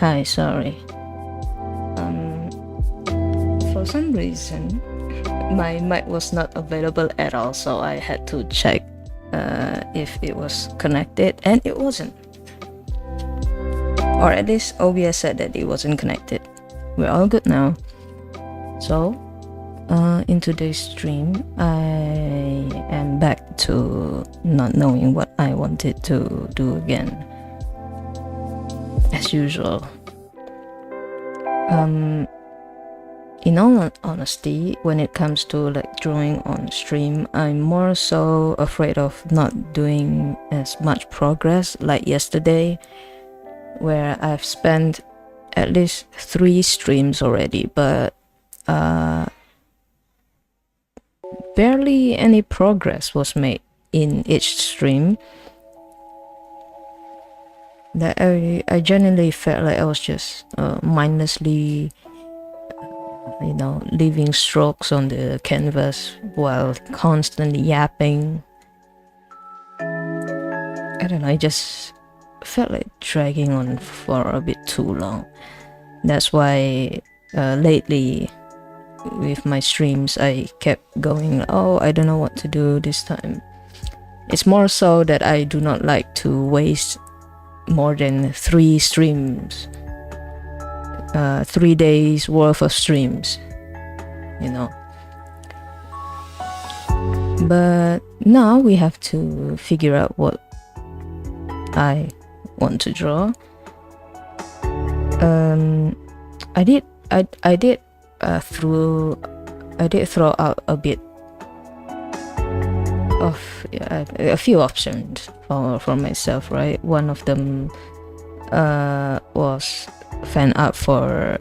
Hi, sorry. For some reason, my mic was not available at all, so I had to check if it was connected, and it wasn't. Or at least OBS said that it wasn't connected. We're all good now. So, in today's stream, I am back to not knowing what I wanted to do again. As usual. In all honesty, when it comes to like drawing on stream, I'm more so afraid of not doing as much progress like yesterday, where I've spent at least 3 streams already, but barely any progress was made in each stream. That I genuinely felt like I was just mindlessly, leaving strokes on the canvas while constantly yapping. I don't know, I just felt like dragging on for a bit too long. That's why lately with my streams I kept going, oh, I don't know what to do this time. It's more so that I do not like to waste more than 3 streams, 3 days worth of streams, you know. But now we have to figure out what I want to draw. I did throw out a bit of a few options for myself, right? One of them was fan art for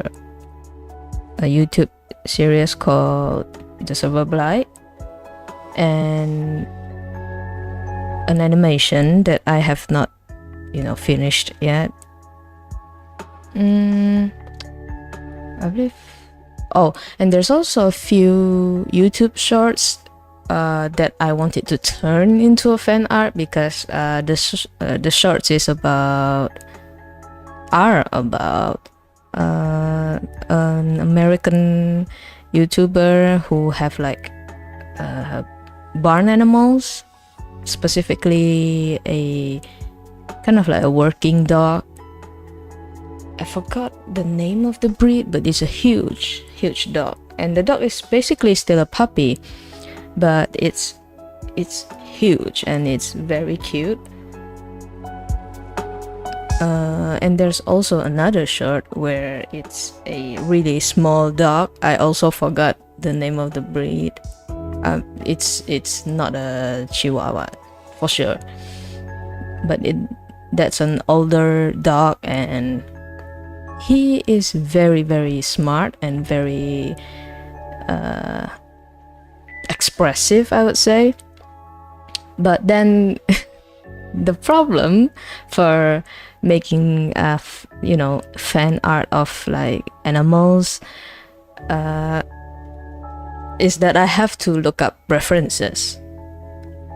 a YouTube series called The Silver Blight, and an animation that I have not, finished yet. I believe. Oh, and there's also a few YouTube shorts that I wanted to turn into a fan art, because the shorts is about an American YouTuber who have like barn animals, specifically a kind of like a working dog. I forgot the name of the breed, but it's a huge dog, and the dog is basically still a puppy, but it's huge and it's very cute. And there's also another short where it's a really small dog. I also forgot the name of the breed. It's not a Chihuahua for sure, but that's an older dog, and he is very, very smart and very expressive, I would say. But then the problem for making fan art of like animals is that I have to look up references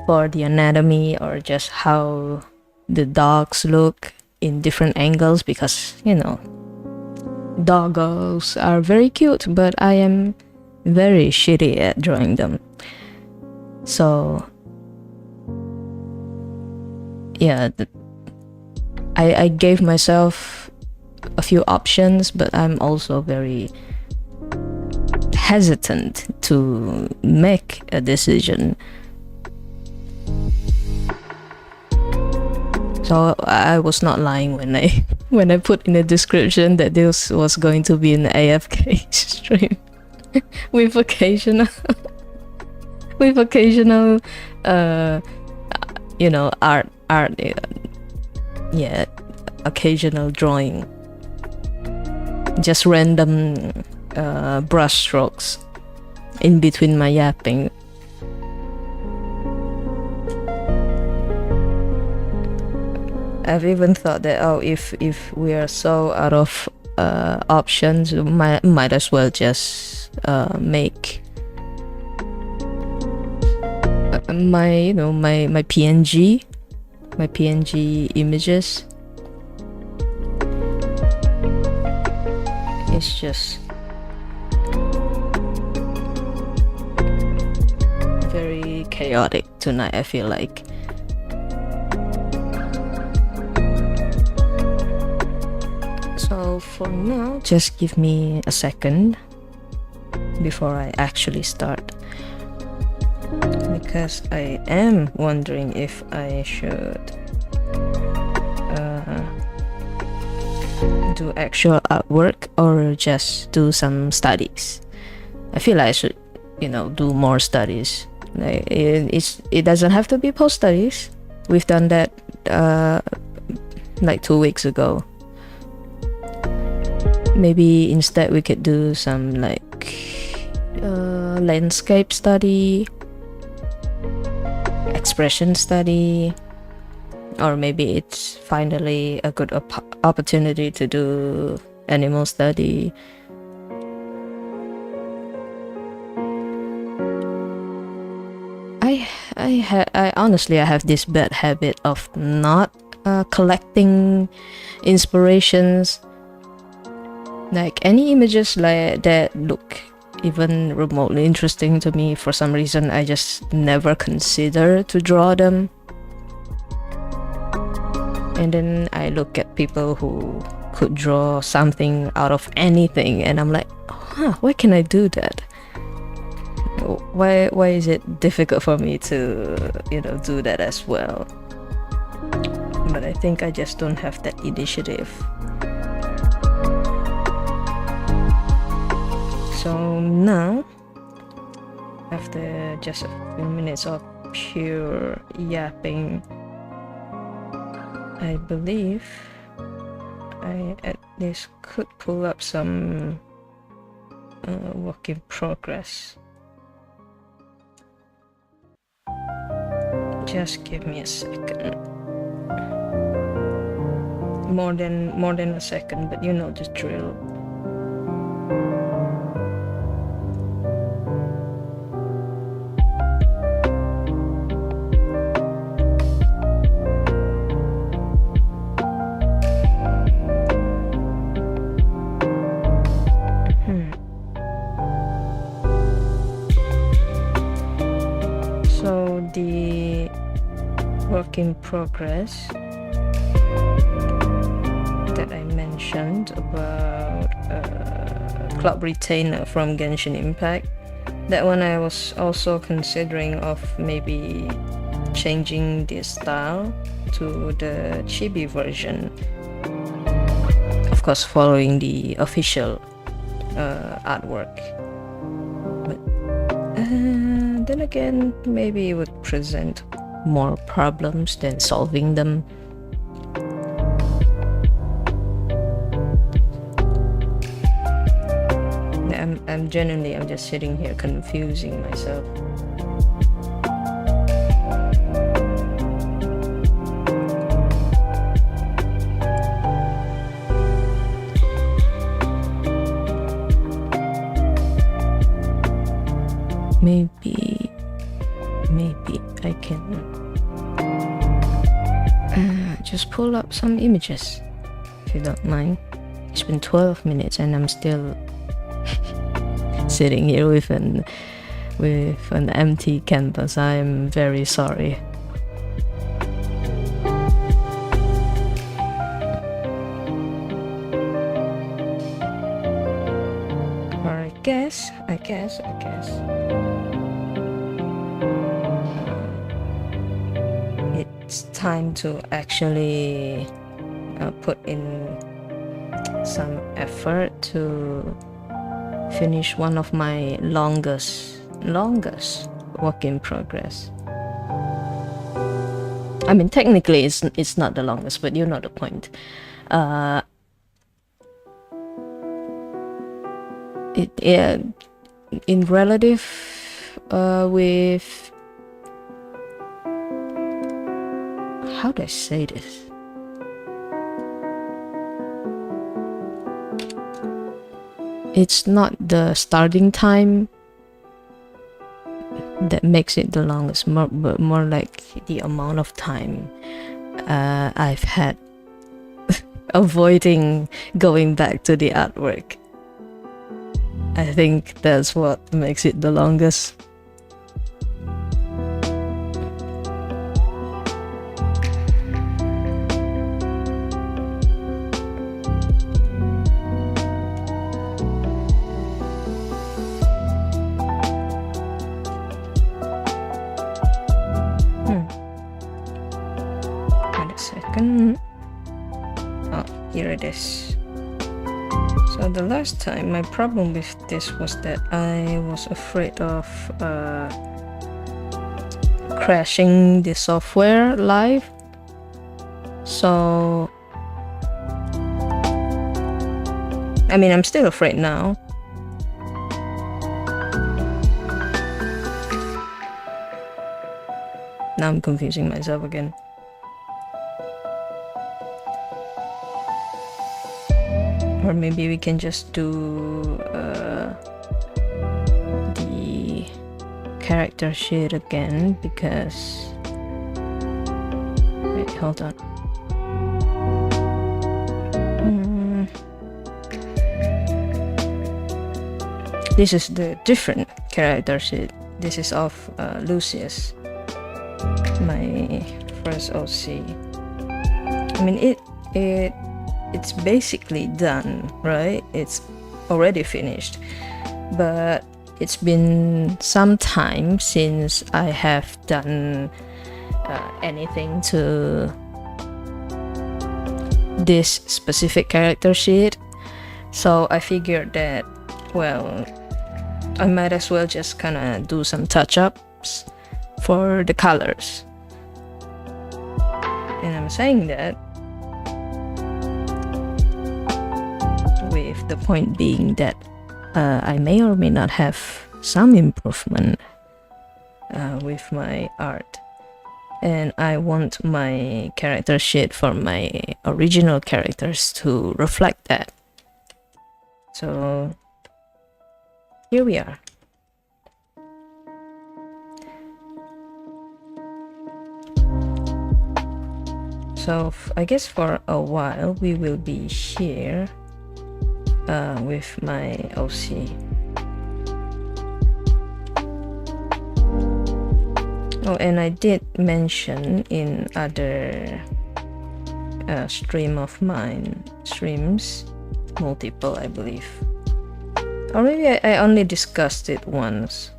for the anatomy or just how the dogs look in different angles, because doggos are very cute, but I am very shitty at drawing them. So yeah, I gave myself a few options, but I'm also very hesitant to make a decision. So I was not lying when I put in the description that this was going to be an AFK stream with occasional art, occasional drawing, just random brush strokes in between my yapping. I've even thought that if we are so out of options, might as well just make my PNG images. It's just very chaotic tonight, I feel like. So for now, just give me a second before I actually start, because I am wondering if I should do actual artwork or just do some studies. I feel like I should, do more studies. Like it doesn't have to be post studies. We've done that like 2 weeks ago. Maybe instead we could do some like landscape study, expression study, or maybe it's finally a good opportunity to do animal study. I honestly have this bad habit of not collecting inspirations. Like any images like that look even remotely interesting to me, for some reason I just never consider to draw them. And then I look at people who could draw something out of anything, and I'm like, why can I do that? Why is it difficult for me to, do that as well? But I think I just don't have that initiative. So now, after just a few minutes of pure yapping, I believe I at least could pull up some work in progress. Just give me a second. More than a second, but you know the drill. So the work in progress that I mentioned about Club Retainer from Genshin Impact, that one I was also considering of maybe changing the style to the chibi version, of course following the official artwork. But then again, maybe it would present more problems than solving them. I'm just sitting here confusing myself. Maybe I can just pull up some images, if you don't mind. It's been 12 minutes and I'm still sitting here with an empty canvas. I'm very sorry. Or I guess. It's time to actually put in some effort to finish one of my longest work in progress. I mean, technically it's not the longest, but you know the point. In relative with, how do I say this? It's not the starting time that makes it the longest, but more like the amount of time I've had avoiding going back to the artwork. I think that's what makes it the longest. Oh, here it is. So the last time, my problem with this was that I was afraid of crashing the software live. So I mean, I'm still afraid now. Now I'm confusing myself again. Or maybe we can just do the character sheet again, because... Wait, hold on. This is the different character sheet. This is of Lucius, my first OC. I mean, it's basically done, right? It's already finished, but it's been some time since I have done anything to this specific character sheet, so I figured that, well, I might as well just kind of do some touch-ups for the colors. And I'm saying that with the point being that I may or may not have some improvement with my art, and I want my character sheet for my original characters to reflect that. So here we are. So I guess for a while we will be here with my OC. Oh, and I did mention in other streams, multiple I believe, or maybe I only discussed it once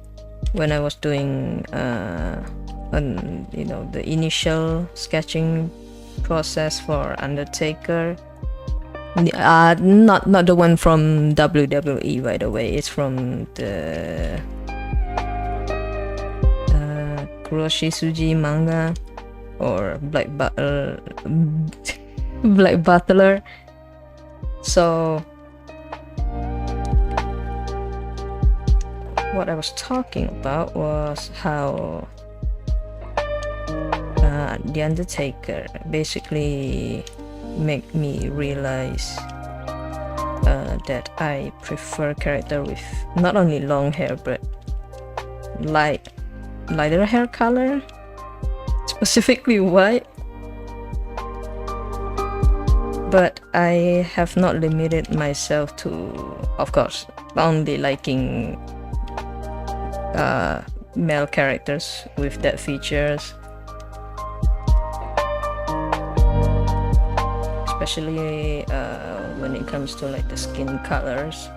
when I was doing the initial sketching process for Undertaker. Not the one from WWE, by the way. It's from the Kuroshi Suji manga, or Black Butler. So what I was talking about was how The Undertaker basically make me realize that I prefer character with not only long hair but lighter hair color, specifically white. But I have not limited myself to, of course, only liking male characters with that features, especially when it comes to like the skin colors.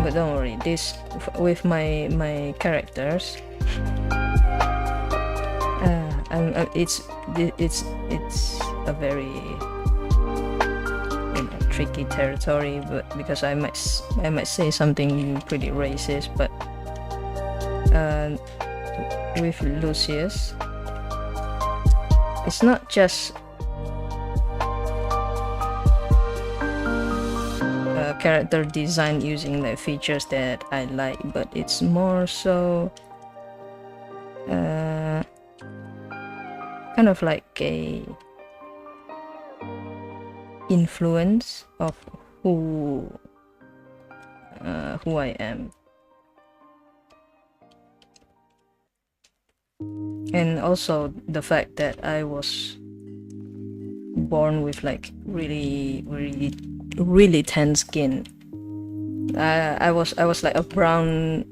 But don't worry, this with my characters, it's a very tricky territory, but because I might say something pretty racist, but with Lucius, it's not just character design using the features that I like, but it's more so kind of like a influence of who I am. And also the fact that I was born with like really tan skin. I was like a brown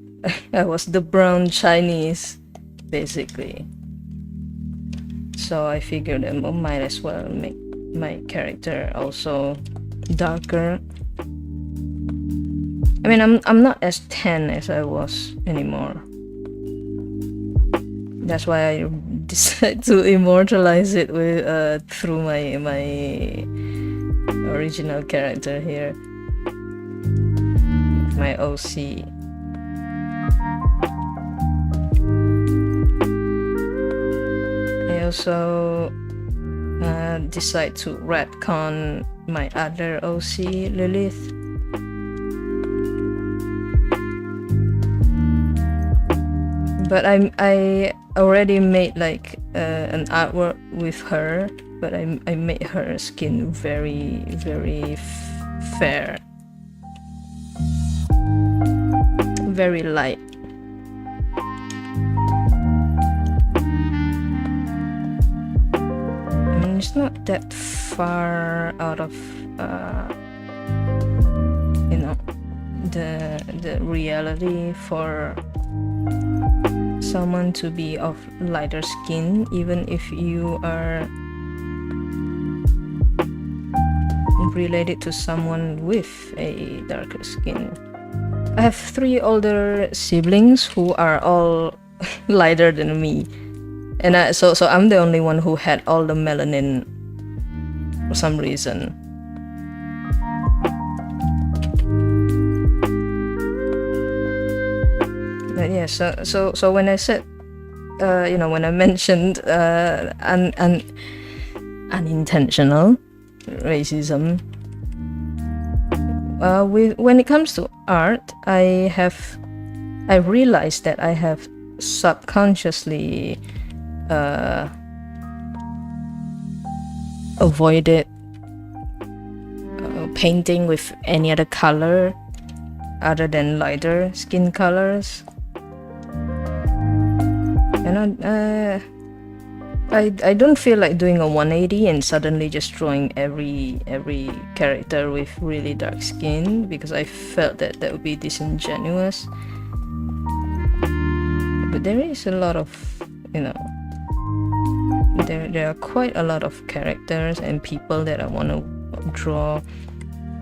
I was the brown Chinese basically. So I figured I might as well make my character also darker. I mean, I'm not as tan as I was anymore. That's why I decided to immortalize it with through my original character here, my OC. I also decide to retcon my other OC, Lilith. But I already made like an artwork with her, but I made her skin very fair, very light. I mean, it's not that far out of the reality for someone to be of lighter skin, even if you are related to someone with a darker skin. I have 3 older siblings who are all lighter than me, and so I'm the only one who had all the melanin for some reason. But yeah, so when I said, when I mentioned unintentional racism, when it comes to art, I realized that I have subconsciously avoided painting with any other color other than lighter skin colors. And I don't feel like doing a 180 and suddenly just drawing every character with really dark skin, because I felt that would be disingenuous. But there is a lot of, there are quite a lot of characters and people that I want to draw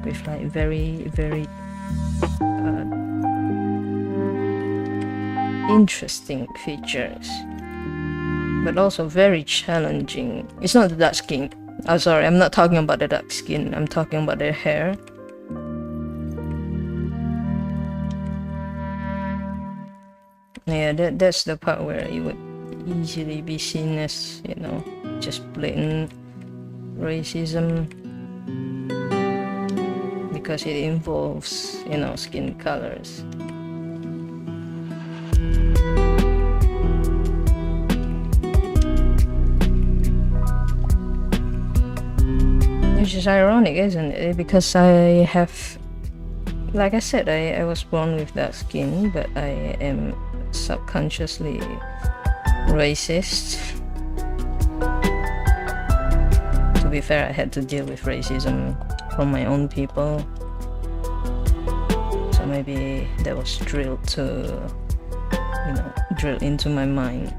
with like very interesting features, but also very challenging. It's not the dark skin. Oh, sorry, I'm not talking about the dark skin. I'm talking about their hair. Yeah, that's the part where it would easily be seen as, just blatant racism, because it involves, skin colors. Which is ironic, isn't it? Because I have, like I said, I was born with dark skin, but I am subconsciously racist. To be fair, I had to deal with racism from my own people, so maybe that was drilled into my mind.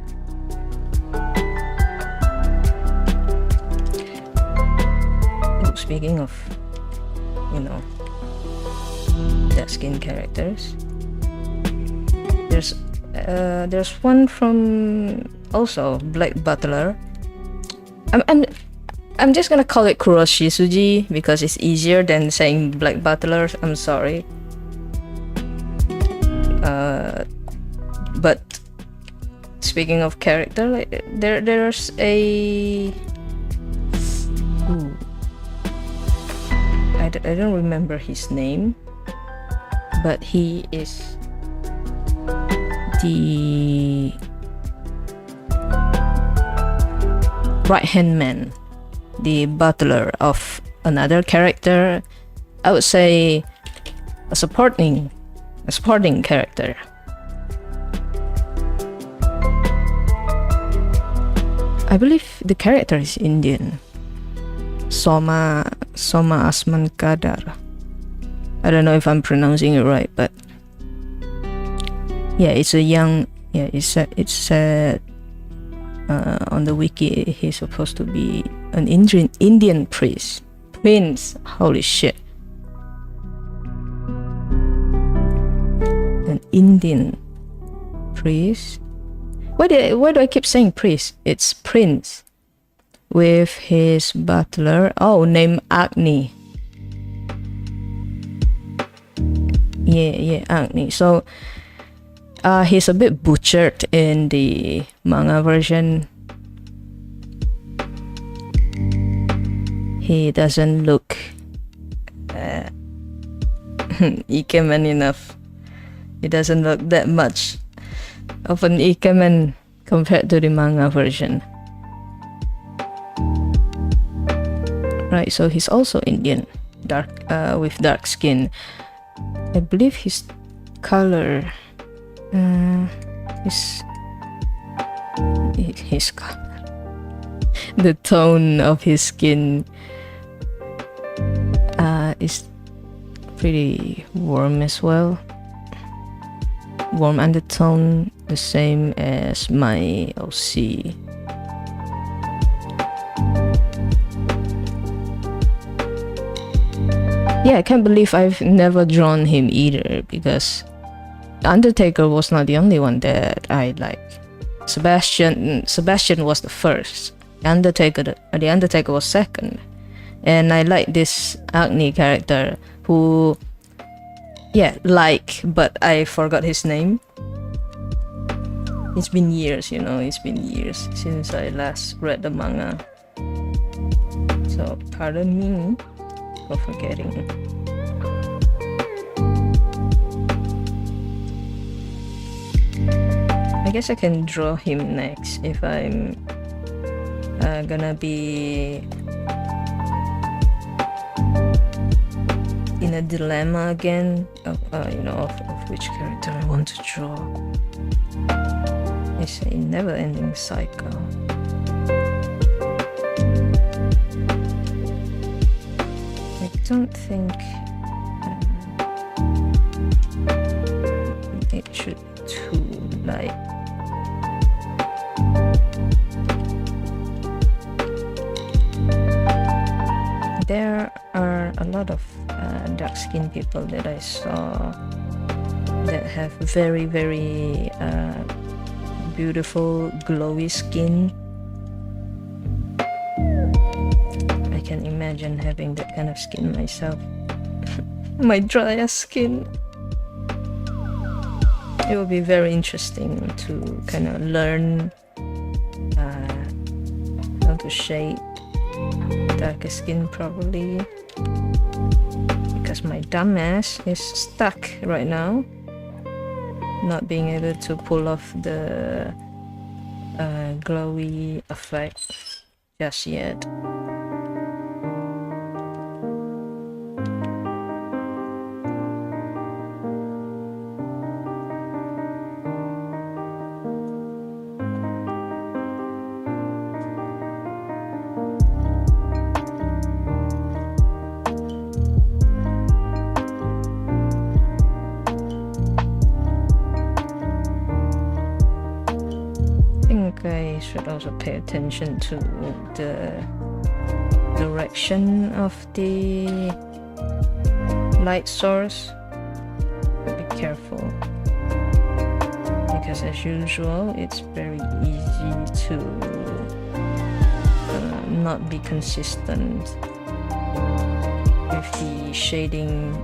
Speaking of, dark skin characters, there's one from also Black Butler. I'm just gonna call it Kuroshi Suji because it's easier than saying Black Butler. I'm sorry. But speaking of character, there's a. I don't remember his name, but he is the right-hand man, the butler of another character. I would say a supporting character. I believe the character is Indian. Soma Asman Kadar. I don't know if I'm pronouncing it right, but yeah, it's a young. Yeah, it's on the wiki. He's supposed to be an Indian prince. Holy shit! An Indian priest. Why do I keep saying priest? It's prince. With his butler, named Agni. Yeah, Agni. So, he's a bit butchered in the manga version. He doesn't look ikemen enough. He doesn't look that much of an ikemen compared to the manga version. Right, so he's also Indian, with dark skin. I believe his color, his color, the tone of his skin, is pretty warm as well. warm undertone, the same as my OC. Yeah, I can't believe I've never drawn him either, because Undertaker was not the only one that I like. Sebastian was the first. The Undertaker was second. And I like this Agni character who, but I forgot his name. It's been years, it's been years since I last read the manga. So pardon me for forgetting. I guess I can draw him next if I'm gonna be in a dilemma again of which character I want to draw. It's a never-ending cycle. I don't think it should be too light. There are a lot of dark-skinned people that I saw that have very, very beautiful, glowy skin. I can imagine having that kind of skin myself. My dry skin. It would be very interesting to kind of learn how to shade darker skin properly, because my dumbass is stuck right now, not being able to pull off the glowy effect just yet. I should also pay attention to the direction of the light source. Be careful, because as usual it's very easy to not be consistent with the shading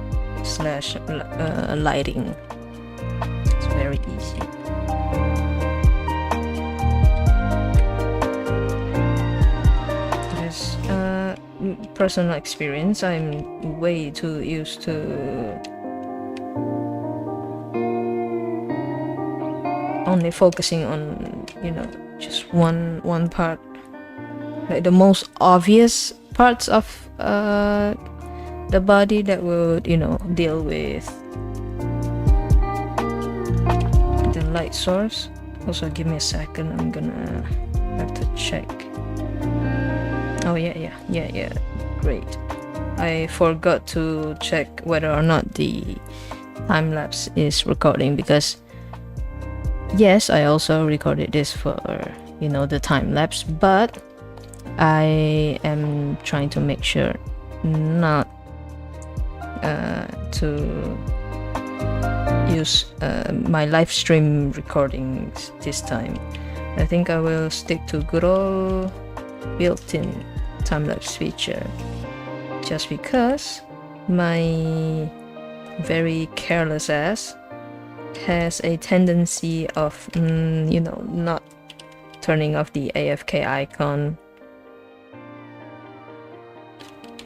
slash lighting. It's very easy. Personal experience, I'm way too used to only focusing on just one part, like the most obvious parts of the body that would deal with the light source. Also, give me a second, I'm gonna have to check. Oh yeah, great. I forgot to check whether or not the time-lapse is recording, because yes, I also recorded this for the time-lapse, but I am trying to make sure not to use my live stream recordings this time. I think I will stick to good old built-in time-lapse feature, just because my very careless ass has a tendency of not turning off the AFK icon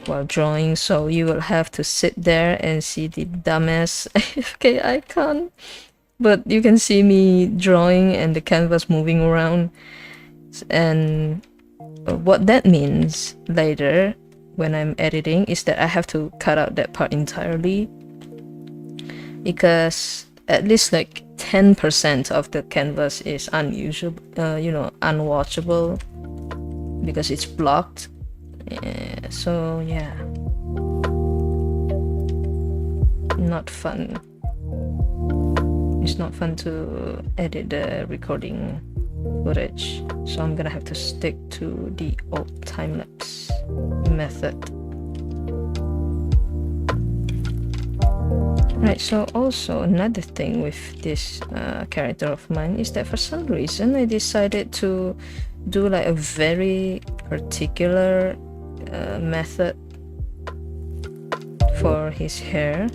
while drawing, so you will have to sit there and see the dumbass AFK icon, but you can see me drawing and the canvas moving around. And what that means later when I'm editing is that I have to cut out that part entirely, because at least like 10% of the canvas is unusable, unwatchable, because it's blocked. So yeah, not fun. it's not fun to edit the recording footage, so I'm gonna have to stick to the old time-lapse method. Right, so also another thing with this character of mine is that for some reason I decided to do like a very particular method for his hair.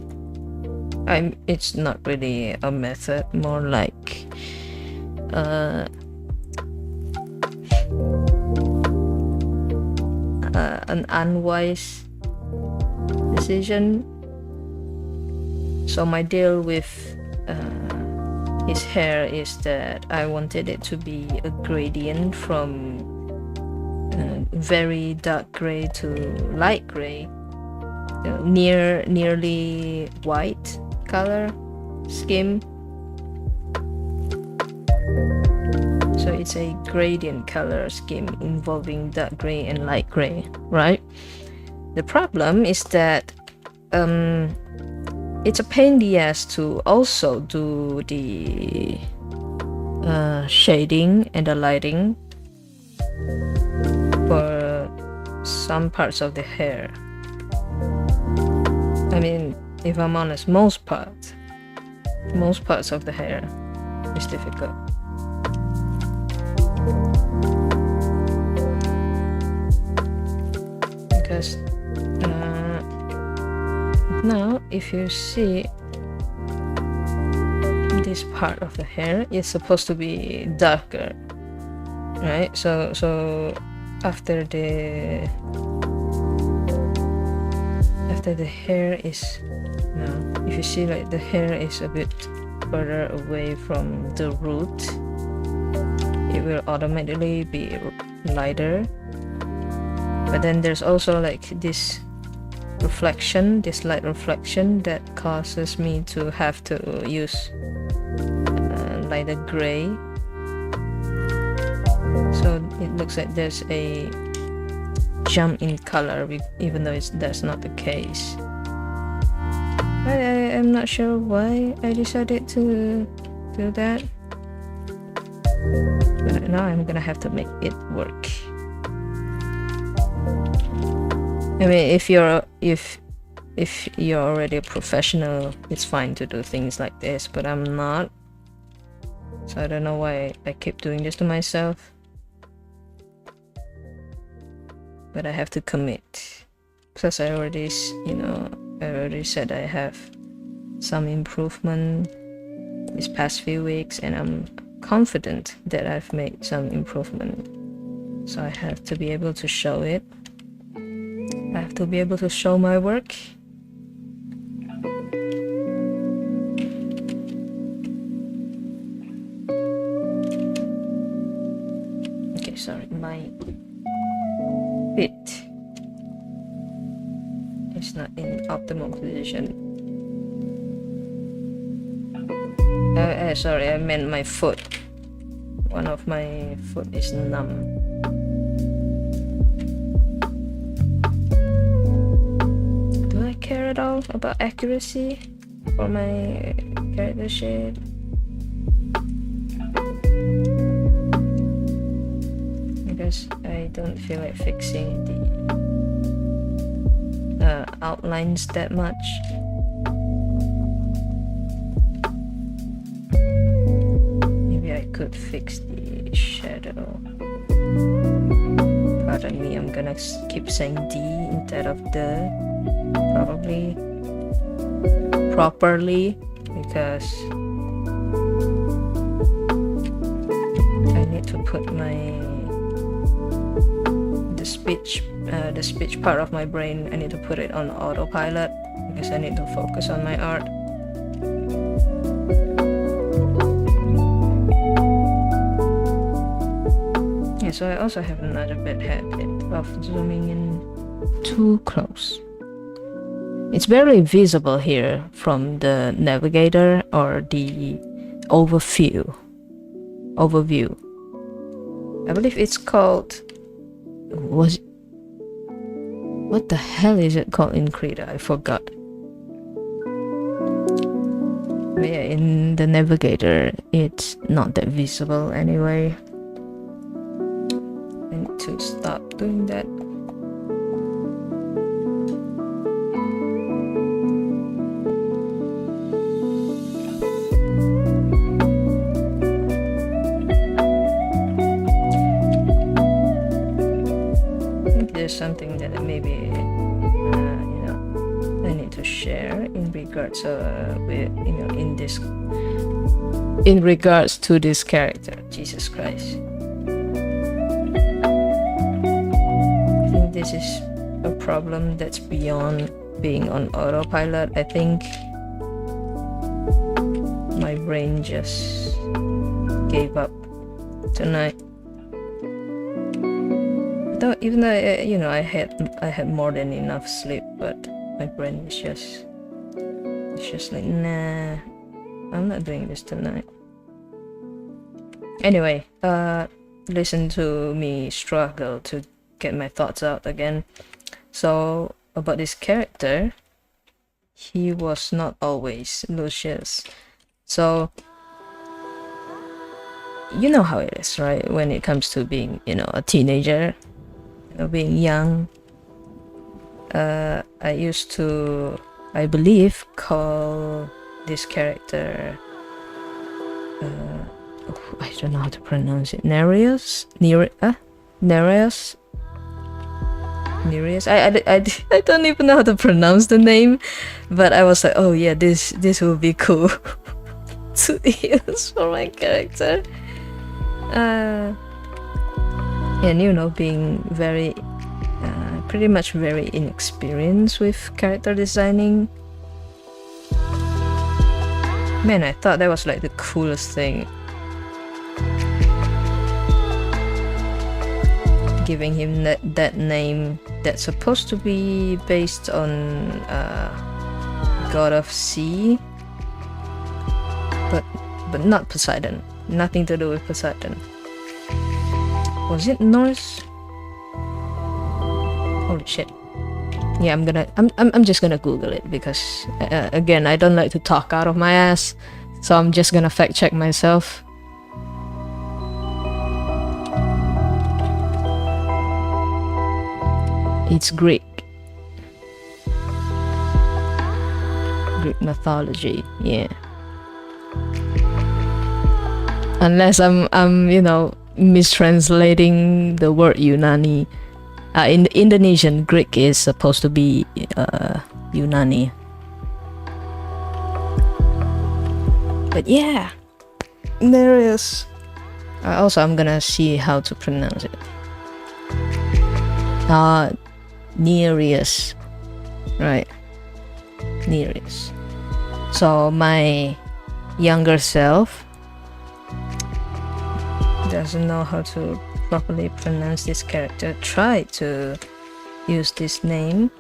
It's not really a method, more like an unwise decision. So my deal with his hair is that I wanted it to be a gradient from very dark gray to light gray, nearly white color scheme. So it's a gradient color scheme involving dark gray and light gray, right? The problem is that it's a pain in the ass to also do the shading and the lighting for some parts of the hair. I mean, if I'm honest, most parts of the hair is difficult. Because now if you see this part of the hair, it's supposed to be darker, right? So after the hair is, if you see like the hair is a bit further away from the root, it will automatically be lighter. But then there's also like this reflection, this light reflection, that causes me to have to use lighter gray. So it looks like there's a jump in color, even though that's not the case. I'm not sure why I decided to do that, but now I'm gonna have to make it work. I mean, if you're already a professional, it's fine to do things like this, but I'm not. So I don't know why I keep doing this to myself. But I have to commit. Plus I already said I have some improvement these past few weeks, and I'm confident that I've made some improvement. So I have to be able to show it. I have to be able to show my work. Okay, sorry, my feet is not in optimal position. Sorry, I meant my foot. One of my foot is numb. Do I care at all about accuracy for my character shade? Because I don't feel like fixing the outlines that much. Could fix the shadow. Pardon me, I'm gonna keep saying D instead of the, probably properly, because I need to put the speech part of my brain, I need to put it on autopilot because I need to focus on my art. So I also have another bad habit of zooming in too close. It's barely visible here from the navigator or the overview. I believe it's called, what the hell is it called in Krita? I forgot. Yeah, in the navigator it's not that visible anyway. I need to stop doing that. I think there's something that maybe I need to share in regards with in regards to this character. Jesus Christ. I think this is a problem that's beyond being on autopilot. I think my brain just gave up tonight. Though, even though I had more than enough sleep, but my brain is just like, nah, I'm not doing this tonight. Anyway, listen to me struggle to get my thoughts out again. So about this character, he was not always Lucius. So you know how it is, right? When it comes to being, a teenager, being young. I used to, I believe, call this character, I don't know how to pronounce it, Nereus. I don't even know how to pronounce the name, but I was like, oh yeah, this will be cool to use for my character. And being very pretty much very inexperienced with character designing, man, I thought that was like the coolest thing, giving him that name that's supposed to be based on god of sea, but not Poseidon. Nothing to do with Poseidon. Was it Norse? Holy shit. Yeah, I'm just gonna Google it because again, I don't like to talk out of my ass, so I'm just gonna fact check myself. It's Greek mythology, yeah. Unless I'm mistranslating the word Yunani. In Indonesian, Greek is supposed to be Yunani. But yeah, there is. Also, I'm gonna see how to pronounce it. Nereus, right? Nereus. So my younger self doesn't know how to properly pronounce this character, try to use this name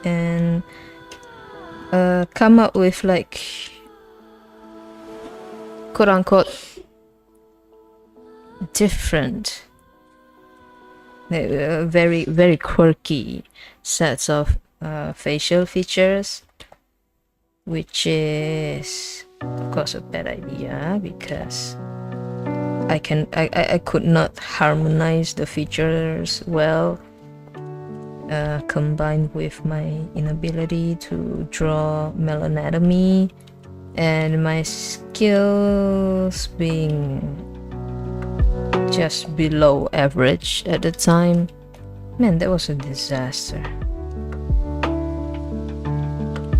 and come up with like quote unquote different, very very quirky sets of facial features, which is of course a bad idea because I could not harmonize the features well, combined with my inability to draw melanatomy and my skills being just below average at the time. Man, that was a disaster.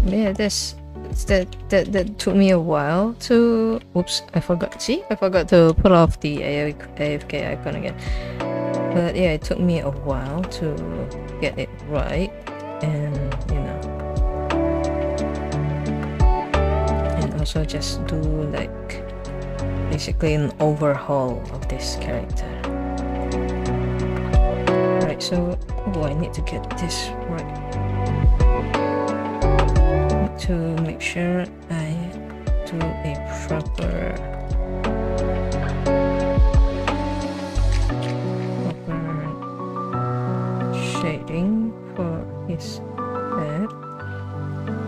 Yeah, that took me a while to. Oops, I forgot. See, I forgot to put off the AFK icon again. But yeah, it took me a while to get it right, and and also just do like basically an overhaul of this character. Right, so I need to get this right to make sure I do a proper shading for his head.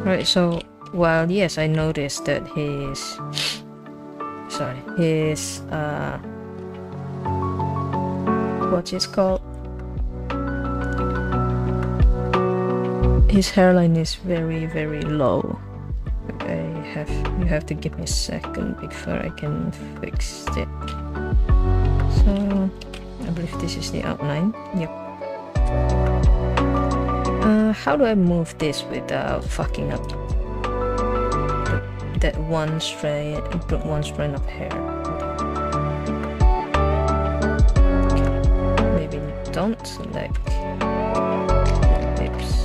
Right, so Well, yes, I noticed that his what's it called? His hairline is very, very low. You have to give me a second before I can fix it. So I believe this is the outline. Yep. How do I move this without fucking up that one strand of hair? Okay. Maybe don't select lips.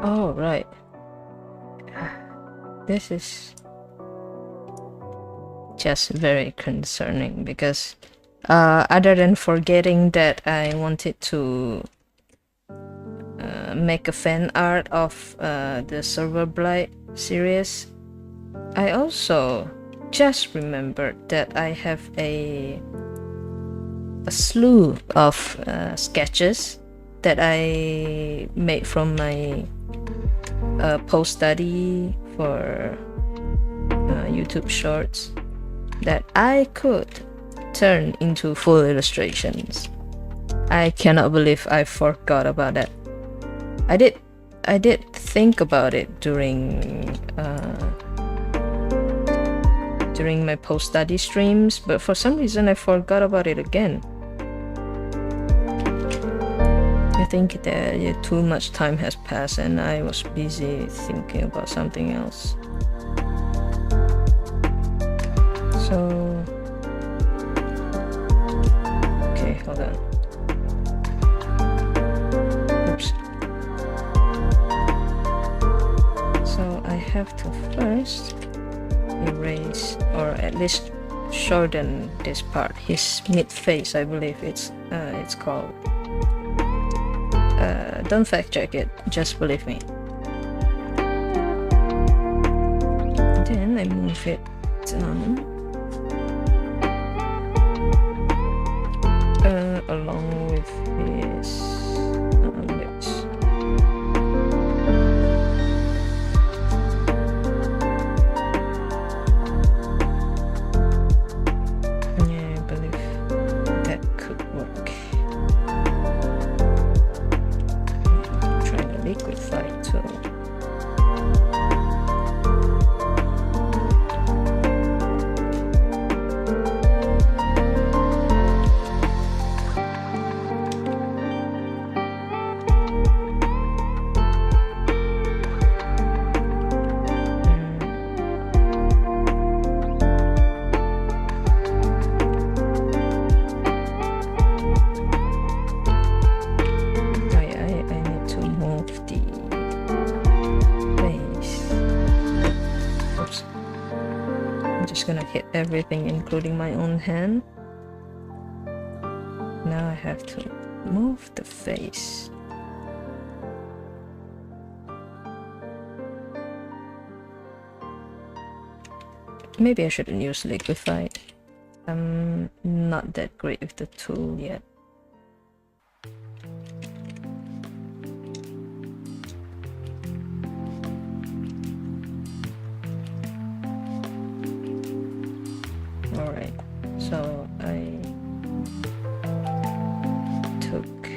Oh, right. This is just very concerning because other than forgetting that I wanted to make a fan art of the Silver Blight series, I also just remembered that I have a slew of sketches that I made from my post-study for YouTube shorts that I could turn into full illustrations. I cannot believe I forgot about that. I did think about it during my post-study streams, but for some reason I forgot about it again. I think that too much time has passed and I was busy thinking about something else. So, okay, hold on. Oops. So I have to first erase, or at least shorten this part, his mid-face, I believe it's called. Don't fact check it, just believe me. Then I move it down along with his lips. Yeah, I believe that could work. Try to liquefy too. Gonna hit everything, including my own hand. Now I have to move the face. Maybe I shouldn't use liquefy. I'm not that great with the tool yet. Alright, so I took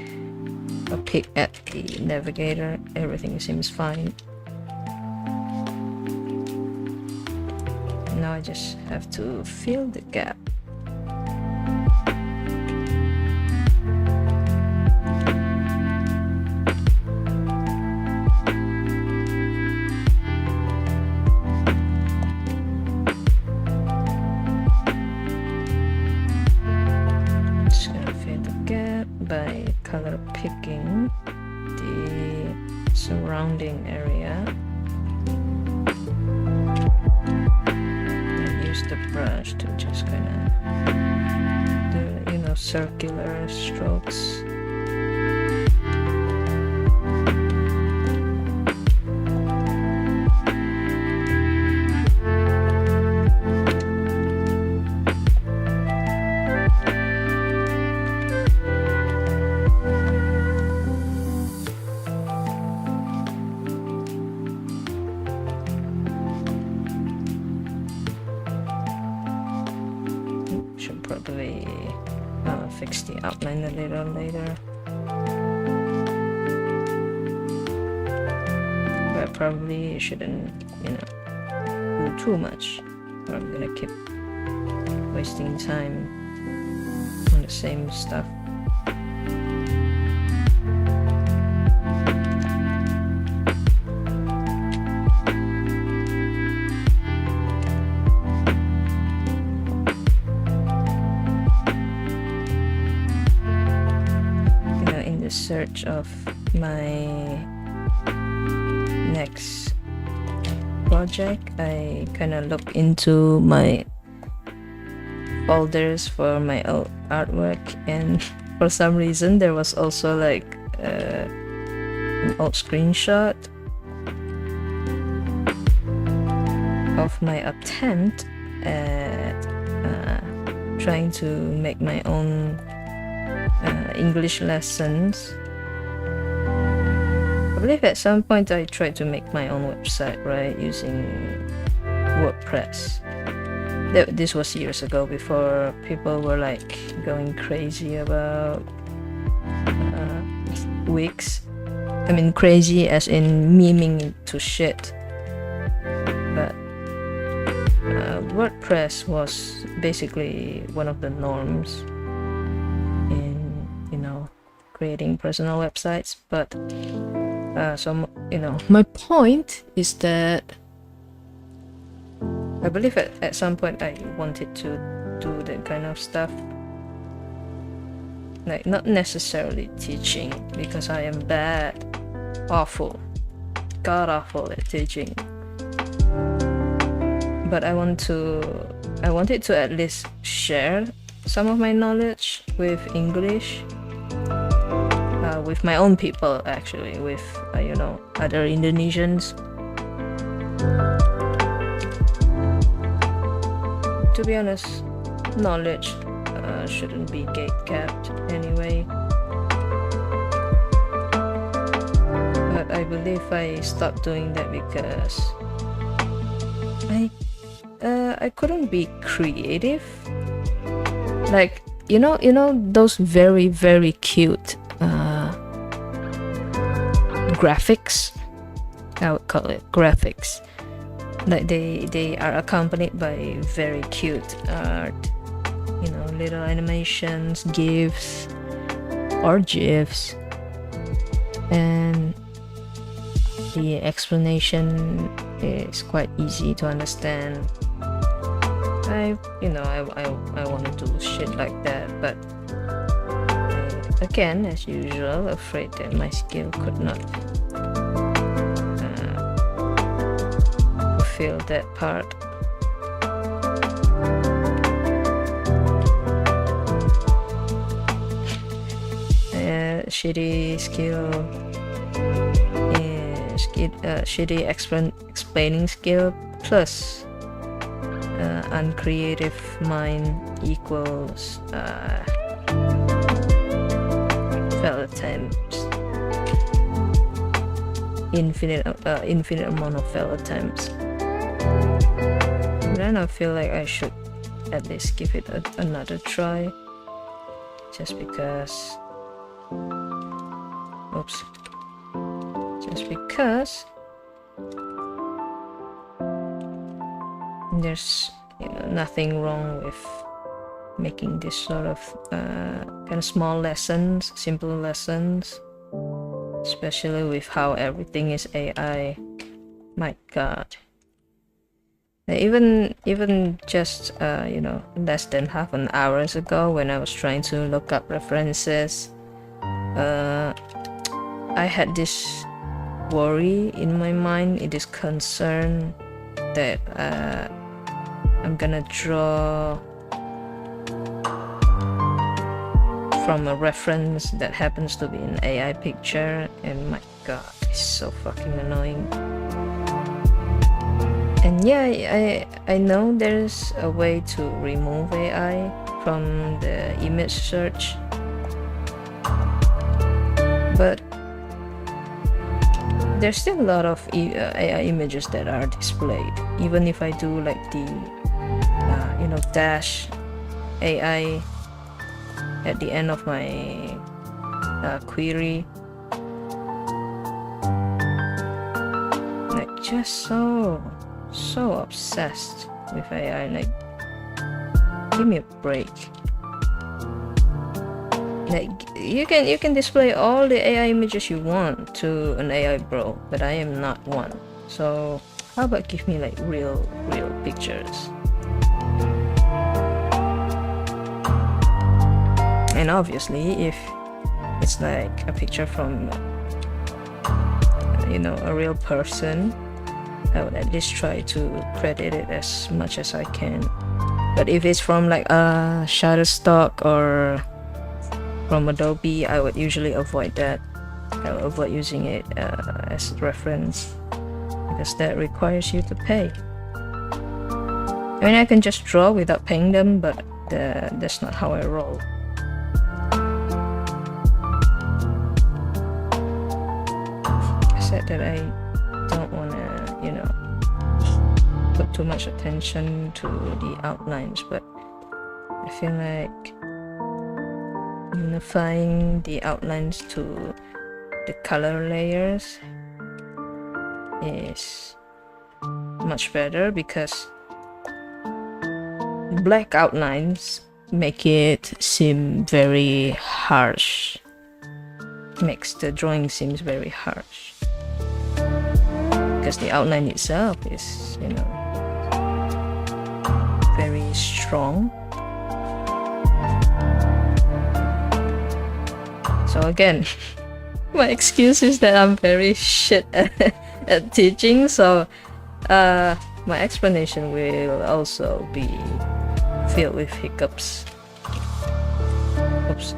a peek at the navigator. Everything seems fine. Now I just have to fill the gap. By color picking the surrounding area. brush to just kind of do, you know, circular strokes. Should probably fix the outline a little later, but probably shouldn't, you know, do too much, or I'm gonna keep wasting time on the same stuff. Search of my next project, I kind of look into my folders for my old artwork, and for some reason there was also like an old screenshot of my attempt at trying to make my own English lessons. I believe at some point I tried to make my own website, right, using WordPress. This was years ago, before people were like going crazy about Wix. I mean, crazy as in memeing to shit. But WordPress was basically one of the norms in, you know, creating personal websites. But so, you know, my point is that I believe at some point I wanted to do that kind of stuff, like not necessarily teaching, because I am bad, awful, god awful at teaching, but I wanted to at least share some of my knowledge with English, with my own people, actually, with you know, other Indonesians. To be honest, knowledge shouldn't be gate-kept anyway. But I believe I stopped doing that because I couldn't be creative. Like, you know those very, very cute graphics, I would call it graphics, like they are accompanied by very cute art, you know, little animations, gifs or gifs, and the explanation is quite easy to understand. I want to do shit like that, but again, as usual, afraid that my skill could not fulfill that part. Shitty skill, shitty explaining skill plus uncreative mind equals fail attempts, infinite amount of fail attempts. Then I feel like I should at least give it another try, just because there's, you know, nothing wrong with making this sort of kind of small lessons, simple lessons, especially with how everything is AI. My god. Even just you know, less than half an hour ago, when I was trying to look up references, I had this worry in my mind, this concern that I'm gonna draw from a reference that happens to be an AI picture, and my god, it's so fucking annoying. And yeah, I know there's a way to remove AI from the image search, but there's still a lot of AI images that are displayed, even if I do like the dash AI at the end of my query. Like, just so obsessed with AI. Like, give me a break. Like, you can display all the AI images you want to an AI bro, but I am not one. So how about give me like real pictures? And obviously, if it's like a picture from a real person, I would at least try to credit it as much as I can. But if it's from like a Shutterstock or from Adobe, I would usually avoid that. I would avoid using it as a reference, because that requires you to pay. I mean, I can just draw without paying them, but that's not how I roll. I said that I don't want to, put too much attention to the outlines, but I feel like unifying the outlines to the color layers is much better, because black outlines make it seem very harsh, makes the drawing seems very harsh, because the outline itself is very strong. So again, my excuse is that I'm very shit at teaching, so my explanation will also be filled with hiccups. Oops.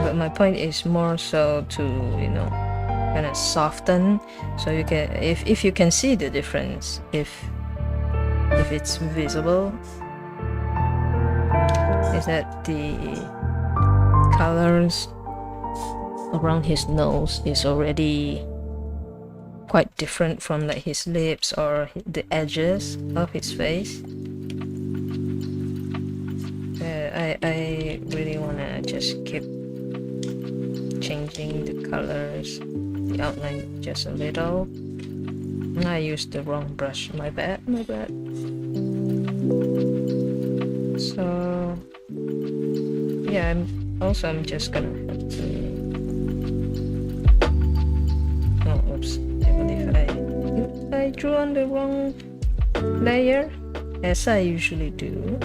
But my point is more so to kind of soften, so you can, if you can see the difference, if it's visible, is that the colors around his nose is already quite different from like his lips or the edges of his face. I really wanna just keep changing the colors, the outline just a little. I used the wrong brush, my bad. So yeah, I'm just gonna have to, oops, I believe I drew on the wrong layer, as I usually do.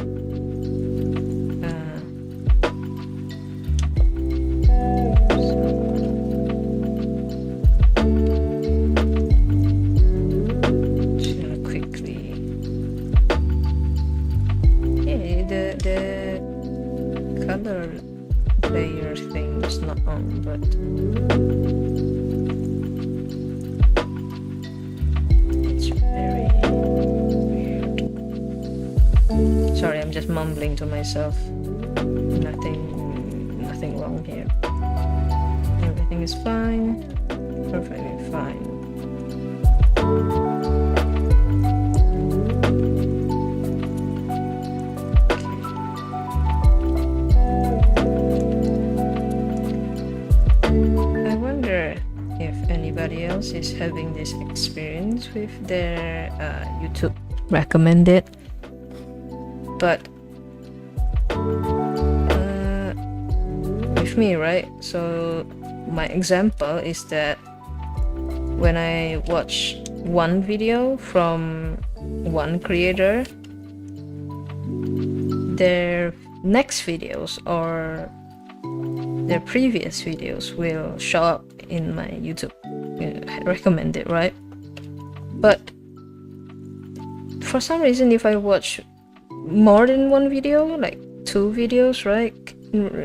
Layer thing is not on, but it's very weird. Sorry, I'm just mumbling to myself. Nothing wrong here. Everything is fine, perfectly fine. Anybody else is having this experience with their YouTube recommended, but with me, right? So my example is that when I watch one video from one creator, their next videos or their previous videos will show up in my YouTube recommended, right? But for some reason, if I watch more than one video, like 2 videos, right,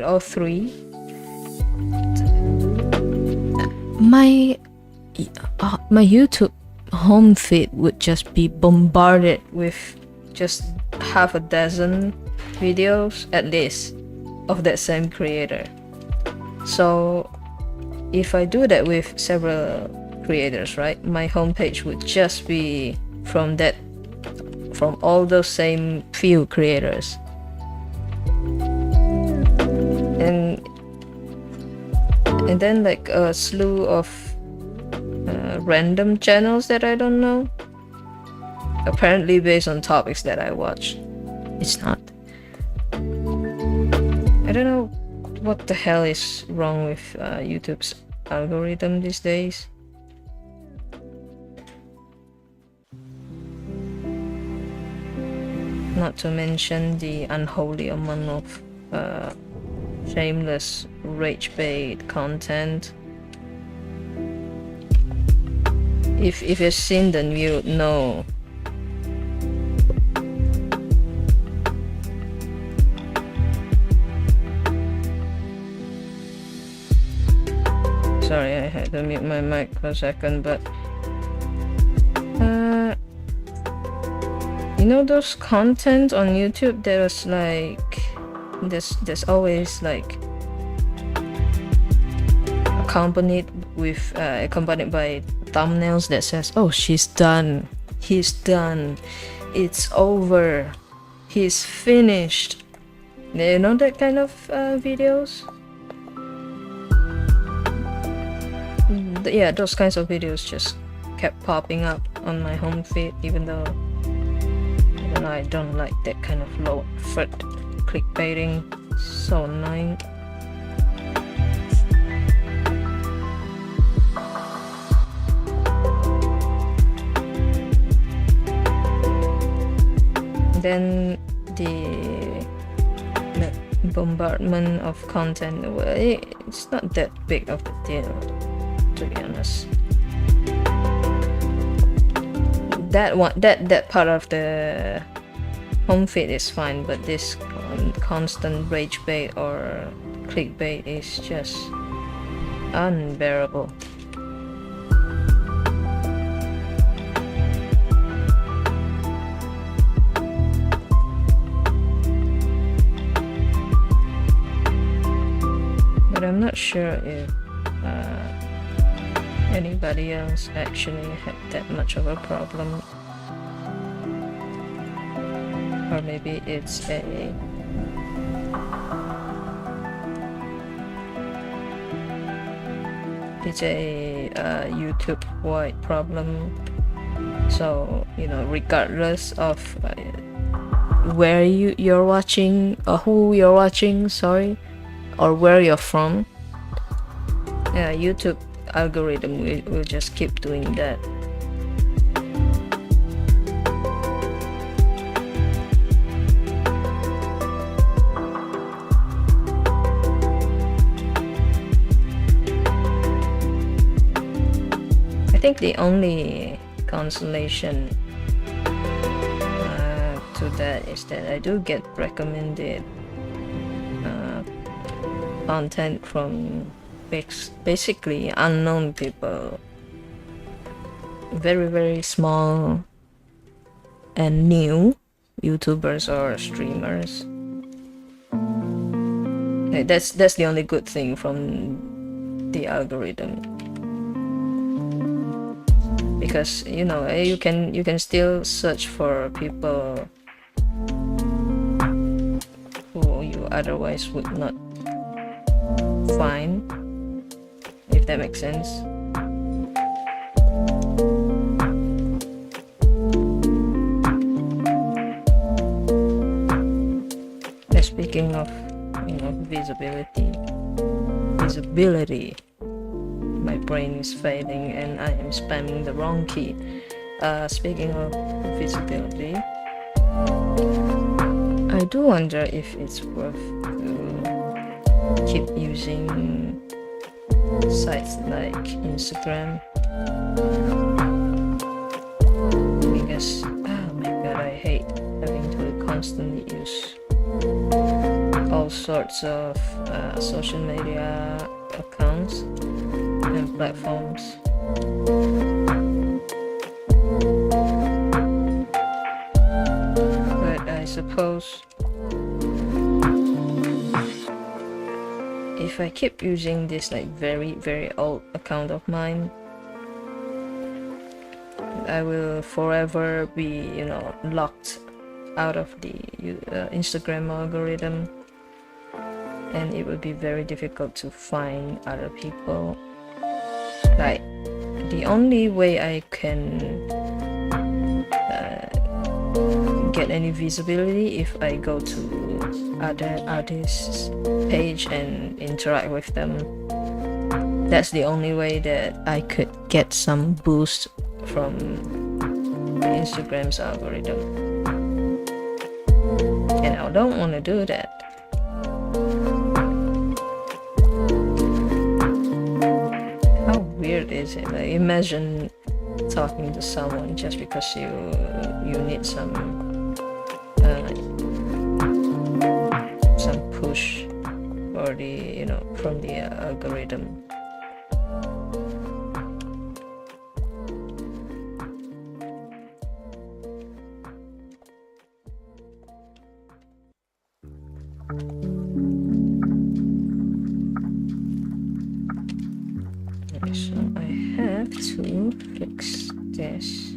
or 3, my YouTube home feed would just be bombarded with just half a dozen videos at least of that same creator. So if I do that with several creators, right, my homepage would just be from all those same few creators. And then like a slew of random channels that I don't know, apparently based on topics that I watch. It's not. I don't know what the hell is wrong with YouTube's algorithm these days. Not to mention the unholy amount of shameless rage bait content. If you've seen them, you would know. Sorry, I had to mute my mic for a second, but you know those content on YouTube that was like there's always like accompanied by thumbnails that says, "Oh, she's done, he's done, it's over, he's finished." You know that kind of videos? Yeah, those kinds of videos just kept popping up on my home feed, even though I don't like that kind of low effort clickbaiting. So annoying. Then the bombardment of content, well, it's not that big of a deal, to be honest. That part of the home feed is fine, but this constant rage bait or clickbait is just unbearable. But I'm not sure if anybody else actually had that much of a problem, or maybe it's a YouTube-wide problem. So, you know, regardless of where you're watching or who you're watching, sorry, or where you're from, YouTube algorithm will just keep doing that. I think the only consolation to that is that I do get recommended content from basically unknown people, very, very small and new YouTubers or streamers. That's the only good thing from the algorithm, because you know you can still search for people who you otherwise would not find, if that makes sense. Speaking of, you know, visibility, my brain is failing and I am spamming the wrong key. Speaking of visibility, I do wonder if it's worth to keep using sites like Instagram, because oh my god, constantly use all sorts of social media accounts and platforms. But I suppose if I keep using this like very old account of mine, I will forever be, you know, locked out of the Instagram algorithm, and it will be very difficult to find other people. Like, the only way I can get any visibility if I go to other artists' page and interact with them. That's the only way that I could get some boost from Instagram's algorithm, and I don't want to do that. How weird is it? Like, imagine talking to someone just because you need some push or the, you know, from the algorithm. Okay, so I have to fix this.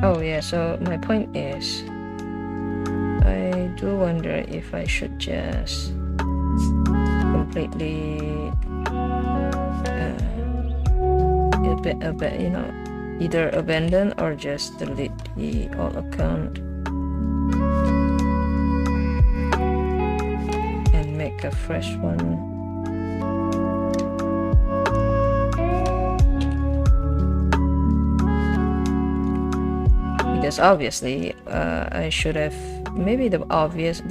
Oh yeah, so my point is, I do wonder if I should just completely you know, either abandon or just delete the old account and make a fresh one. Because obviously I should have, maybe the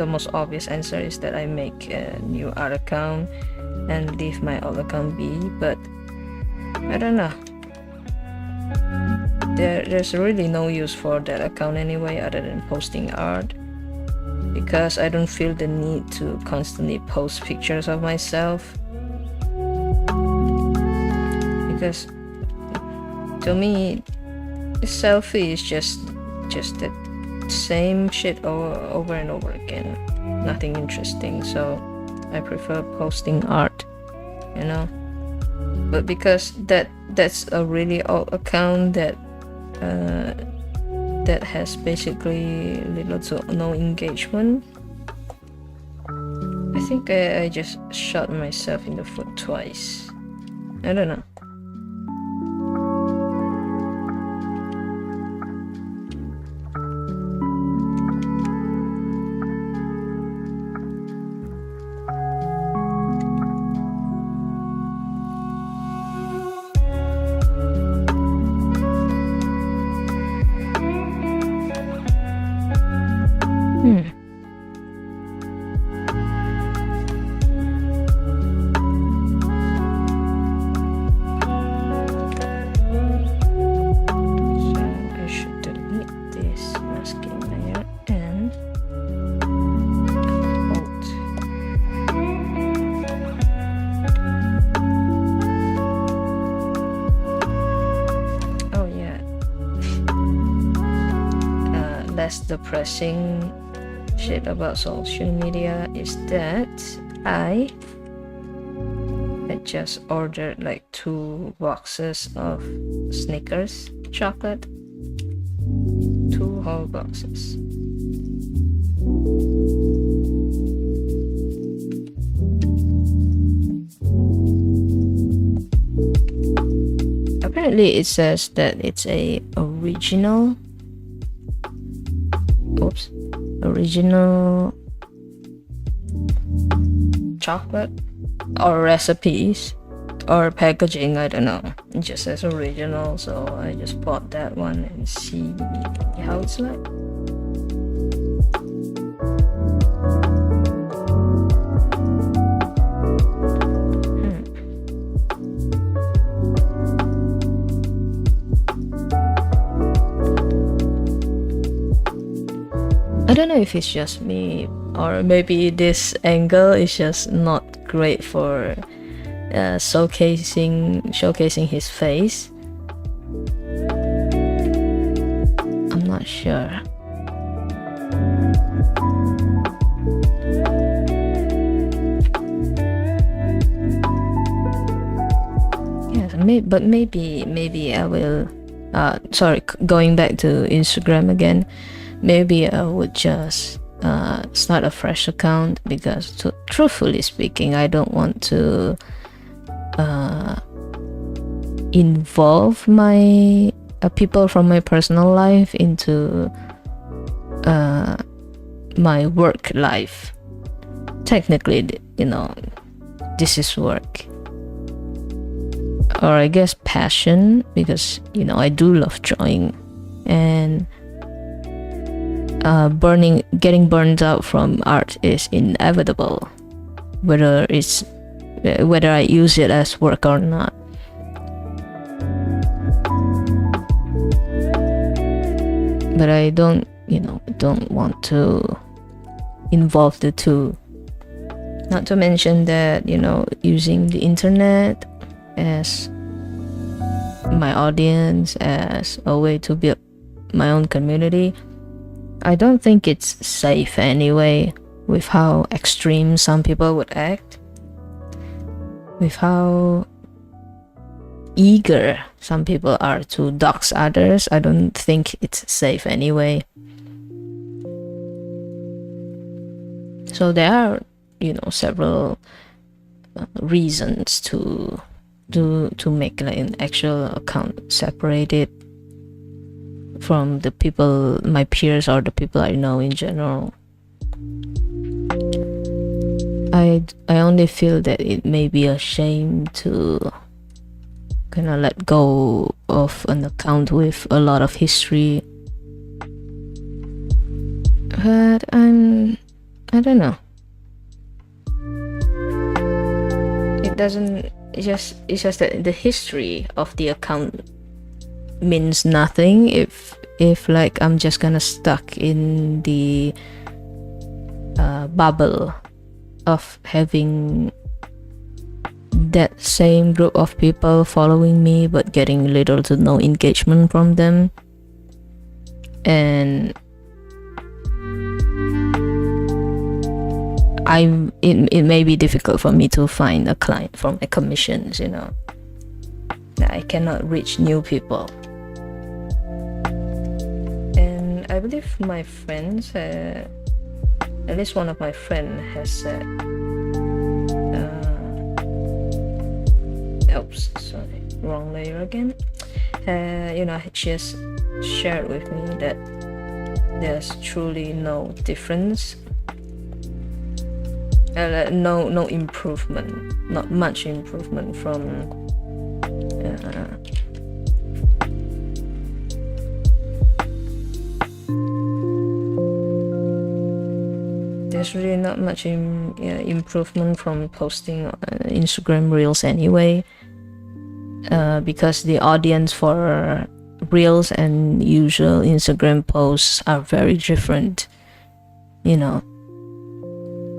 most obvious answer is that I make a new art account and leave my old account be, but I don't know. There's really no use for that account anyway other than posting art, because I don't feel the need to constantly post pictures of myself, because to me selfie is just the same shit over and over again, nothing interesting. So I prefer posting art, you know. But because that's a really old account that has basically little to no engagement, I think I just shot myself in the foot twice. I don't know. Less depressing shit about social media is that I just ordered like 2 boxes of Snickers chocolate, 2 whole boxes. apparently it says that it's a original chocolate or recipes or packaging, I don't know. It just says original, so I just bought that one and see how it's like. I don't know if it's just me, or maybe this angle is just not great for showcasing his face. I'm not sure. Yes, but maybe I will. Sorry, going back to Instagram again. Maybe I would just start a fresh account, because truthfully speaking, I don't want to involve my people from my personal life into my work life. Technically, this is work, or I guess passion, because I do love drawing, and getting burned out from art is inevitable, whether I use it as work or not. But I don't want to involve the two. Not to mention that, using the internet as my audience, as a way to build my own community, I don't think it's safe anyway, with how extreme some people would act, with how eager some people are to dox others. I don't think it's safe anyway. So there are, several reasons to make like an actual account separated from the people, my peers, or the people I know in general. I only feel that it may be a shame to kind of let go of an account with a lot of history, but I don't know. It's just that the history of the account means nothing if like I'm just gonna stuck in the bubble of having that same group of people following me but getting little to no engagement from them. And it may be difficult for me to find a client for my commissions, I cannot reach new people. And I believe my friends, at least one of my friends has said, oops, sorry, wrong layer again. She has shared with me that there's truly no difference, no improvement, not much improvement from there's really not much improvement from posting Instagram Reels anyway, because the audience for Reels and usual Instagram posts are very different.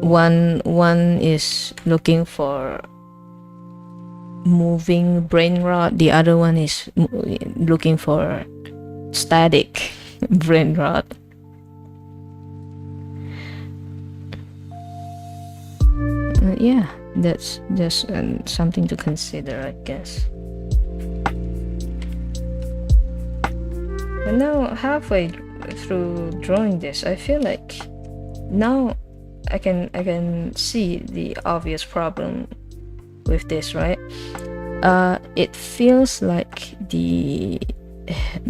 One is looking for moving brain rot, the other one is looking for static brain rot. Yeah, that's just something to consider, I guess. And now, halfway through drawing this, I feel like now I can see the obvious problem with this, right? it feels like the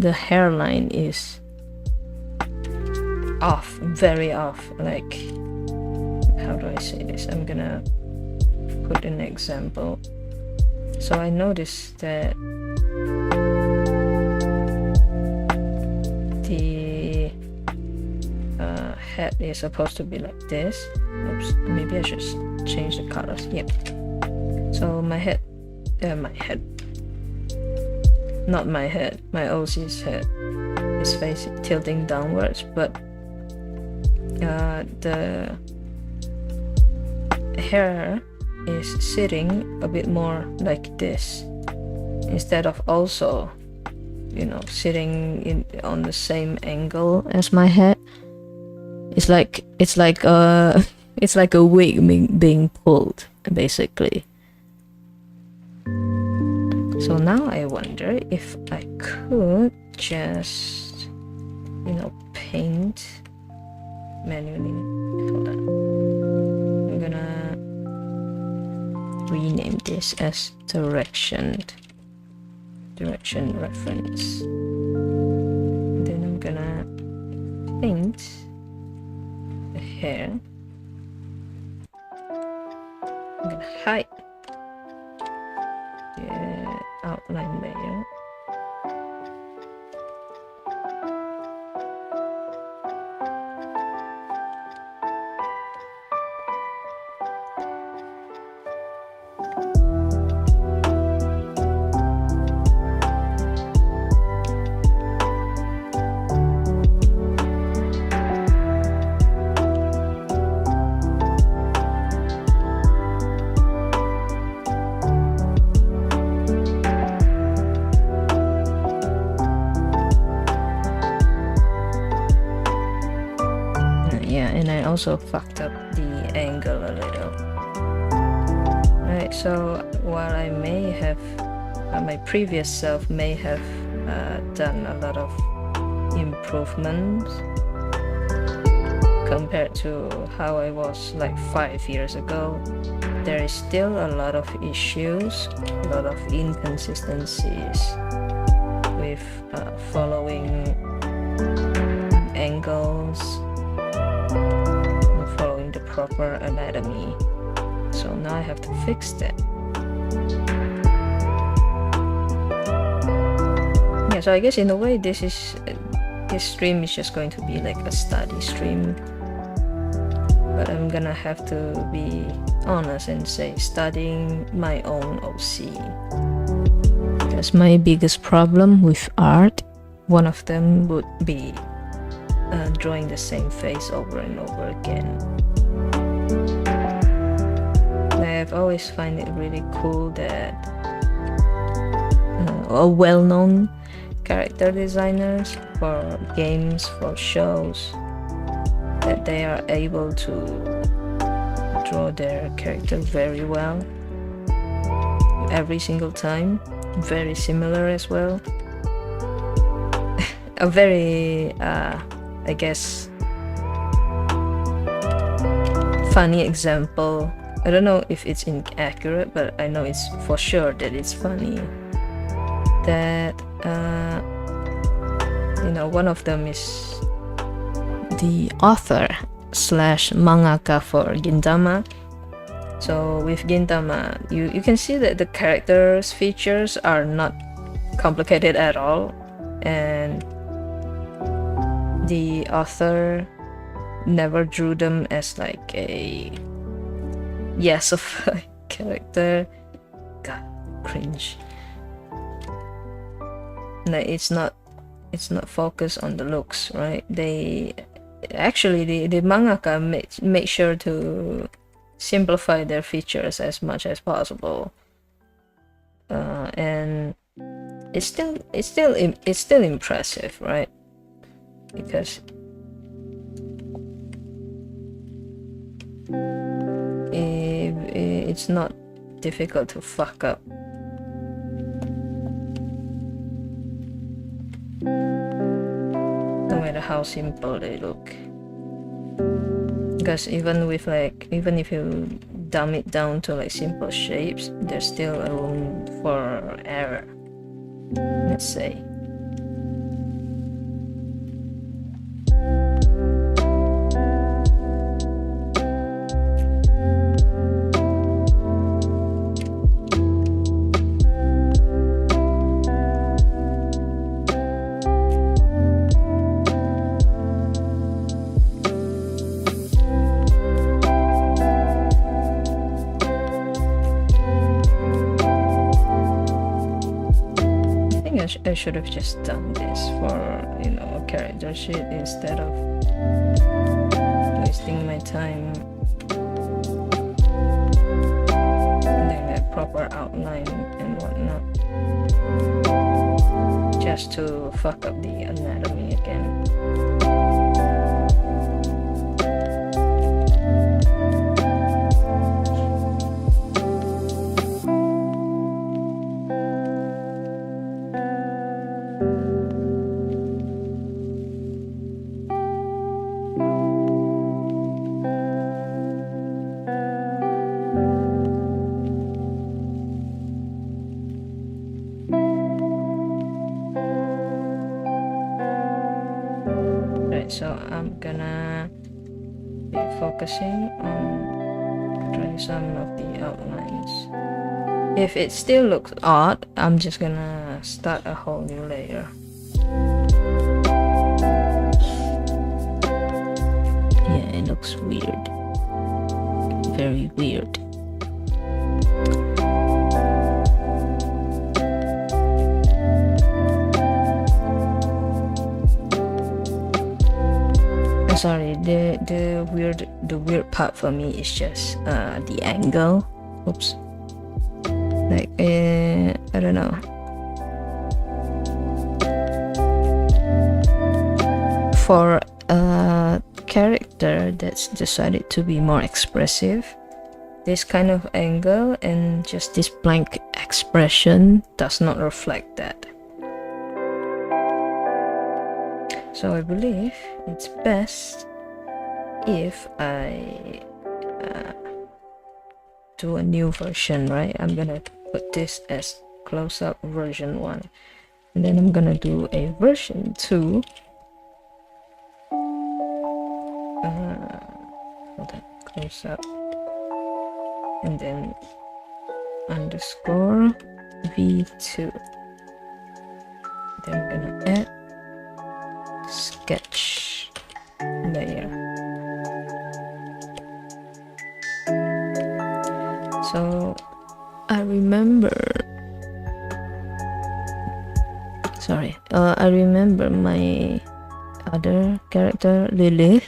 hairline is off, very off. Like, how do I say this? I'm gonna put an example. So I noticed that the head is supposed to be like this. Oops, maybe I should change the colors. Yep. So my head, not my head, my OC's head is facing tilting downwards, but the hair is sitting a bit more like this instead of also, you know, sitting on the same angle as my head. It's like a wig being pulled, basically. So now I wonder if I could just, you know, paint manually. Hold on. I'm gonna rename this as direction reference. Then I'm gonna paint the hair. I'm gonna hide the outline layer. And I also fucked up the angle a little. Right, so while I may have, my previous self may have done a lot of improvements compared to how I was like 5 years ago, there is still a lot of issues, a lot of inconsistencies with following angles, following the proper anatomy. So now I have to fix that. Yeah, so I guess in a way this stream is just going to be like a study stream, but I'm gonna have to be honest and say studying my own OC. Because my biggest problem with art, one of them would be drawing the same face over and over again. I've always find it really cool that well-known character designers for games, for shows, that they are able to draw their character very well every single time, very similar as well. A very I guess funny example, I don't know if it's inaccurate, but I know it's for sure that it's funny, that you know, one of them is the author slash mangaka for Gintama. So with Gintama, you can see that the characters' features are not complicated at all, and the author never drew them as like a yes of a character. God, cringe. No, it's not focused on the looks, right? They actually, the mangaka made sure to simplify their features as much as possible, and it's still impressive, right? Because it's not difficult to fuck up. No matter how simple they look. Because even if you dumb it down to like simple shapes, there's still a room for error, let's say. I should have just done this for, you know, a character sheet instead of wasting my time doing a proper outline and whatnot, just to fuck up the anatomy again. So I'm gonna be focusing on drawing some of the outlines. If it still looks odd, I'm just gonna start a whole new layer. Yeah, it looks weird. Very weird. Sorry, the weird part for me is just the angle. Oops. Like I don't know. For a character that's decided to be more expressive, this kind of angle and just this blank expression does not reflect that. So I believe it's best if I do a new version, right? I'm gonna put this as close-up version 1, and then I'm gonna do a version 2. Hold on, close-up, and then underscore v2. Then I'm gonna add sketch layer. So I remember my other character Lilith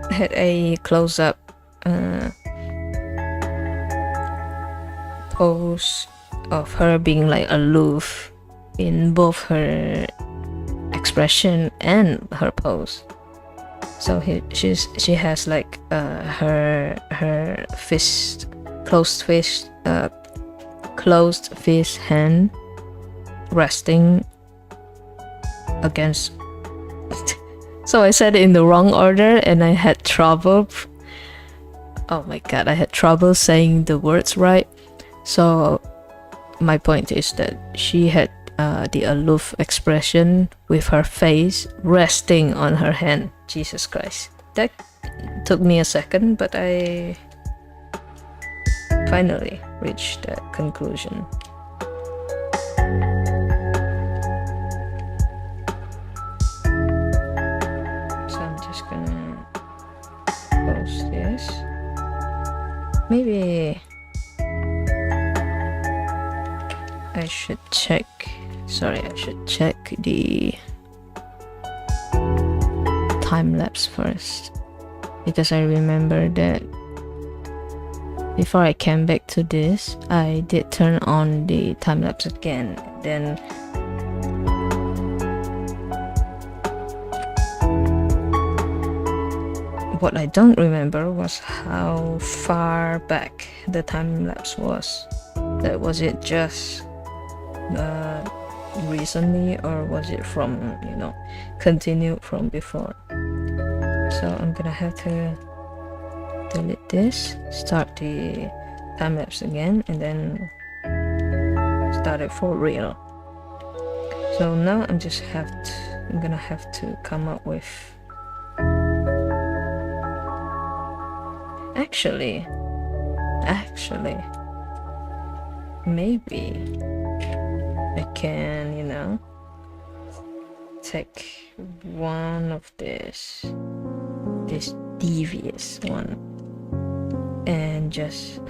had a close-up pose of her being like aloof in both her expression and her pose. So she has like her fist, closed fist hand resting against. So I said it in the wrong order and I had trouble. Oh my god, I had trouble saying the words right. So my point is that she had the aloof expression with her face resting on her hand. Jesus Christ. That took me a second, but I finally reached that conclusion. So I'm just gonna post this. Maybe I should check. Sorry, I should check the time lapse first, because I remember that before I came back to this, I did turn on the time lapse again. Then what I don't remember was how far back the time lapse was. That was it just recently, or was it from, you know, continued from before? So I'm gonna have to delete this, start the time lapse again, and then start it for real. So now I'm gonna have to come up with, actually maybe I can, you know, take one of this devious one and just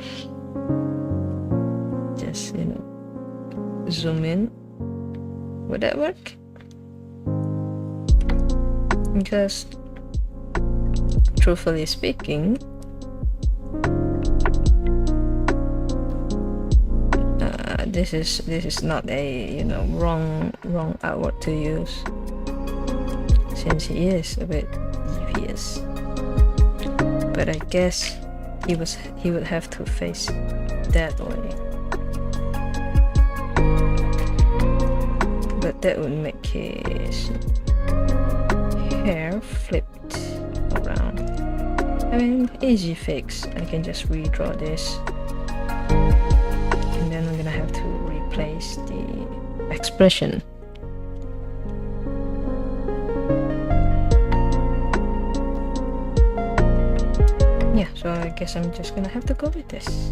you know, zoom in. Would that work? Because truthfully speaking, this is not a, you know, wrong artwork to use, since he is a bit devious. But I guess he would have to face that way. But that would make his hair flipped around. I mean, easy fix. I can just redraw this. And then I'm gonna have to replace the expression. Yeah, so I guess I'm just gonna have to go with this.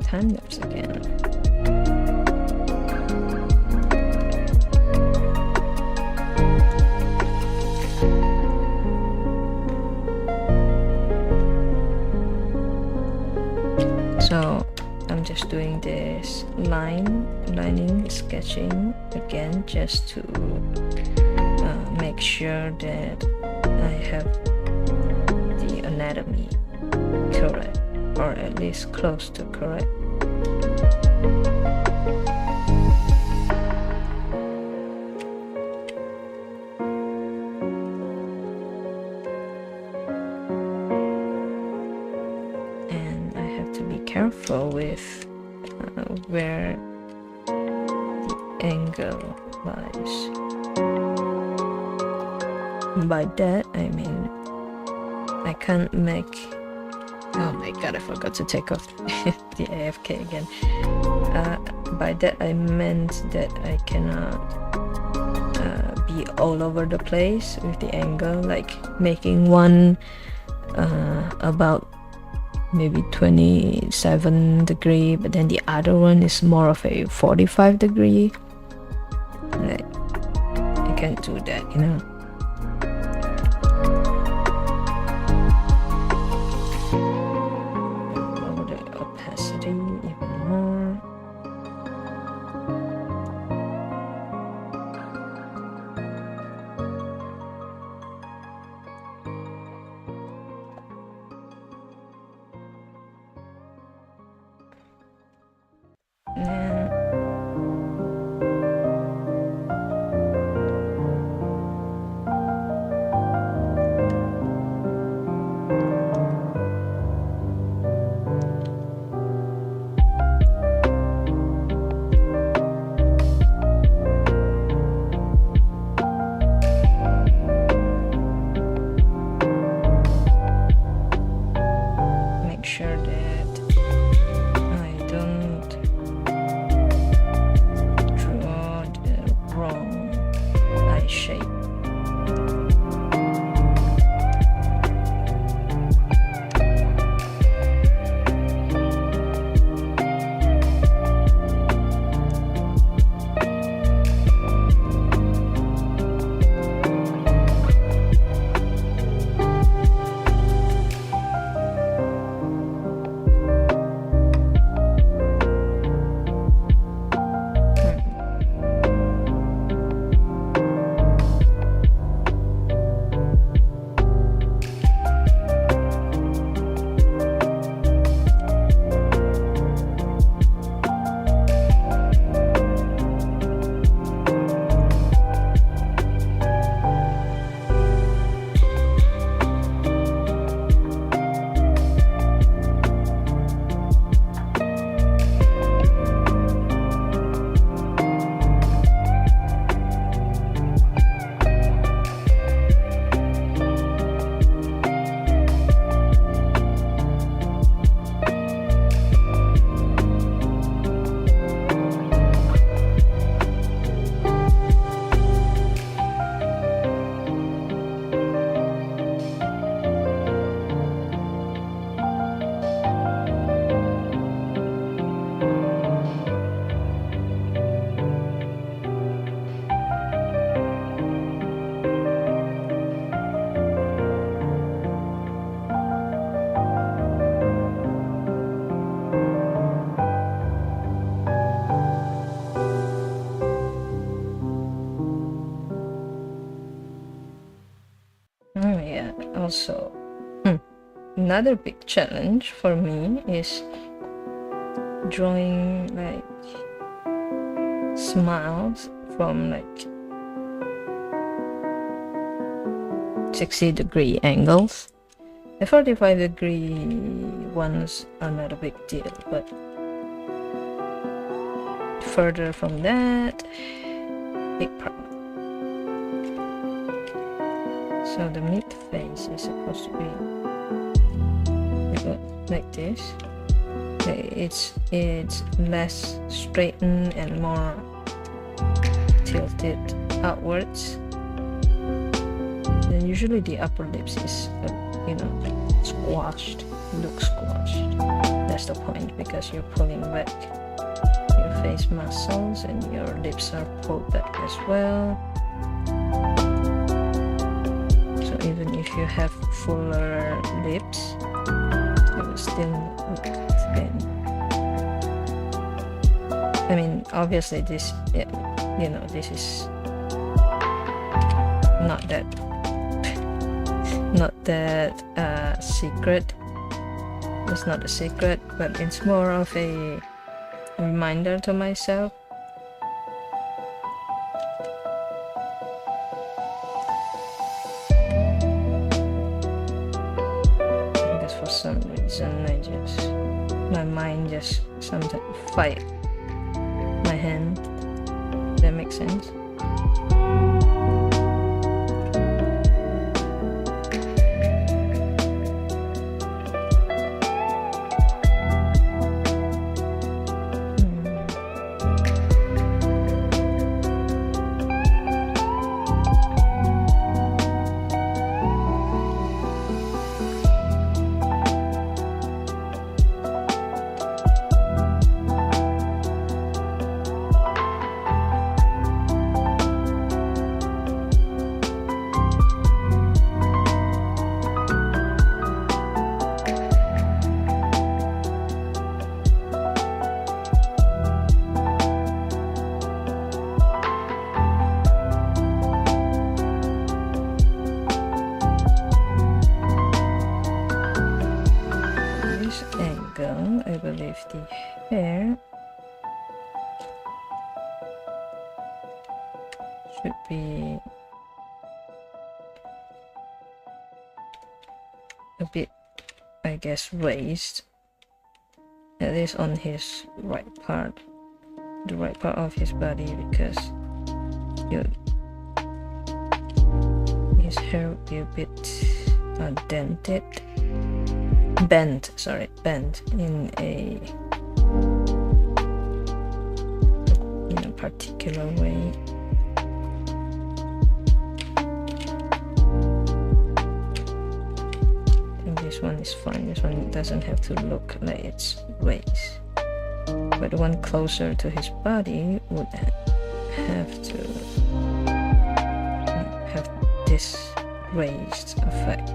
Time lapse again. So I'm just doing this lining sketching again, just to make sure that I have the anatomy correct, or at least close to correct. And I have to be careful with where the angle lies. By that I mean I can't make, oh my god, I forgot to take off the AFK again. By that I meant that I cannot be all over the place with the angle, like making one about maybe 27 degree, but then the other one is more of a 45 degree. Like, I can't do that, you know. Lower the opacity even more. And also another big challenge for me is drawing like smiles from like 60-degree angles. The 45-degree ones are not a big deal, but further from that, big problem. So the mid face is supposed to be like this. It's less straightened and more tilted outwards. And usually the upper lips is squashed, looks squashed. That's the point, because you're pulling back your face muscles and your lips are pulled back as well. So even if you have fuller lips, it will still look thin. I mean, obviously this, this is not that secret. It's not a secret, but it's more of a reminder to myself. Because for some reason my mind just sometimes fight my hand. Does that make sense? I believe the hair should be a bit, I guess, raised, at least on his right part, the right part of his body, because his hair would be a bit dented. Bent in a particular way. And this one is fine. This one doesn't have to look like it's raised, but the one closer to his body would have to have this raised effect.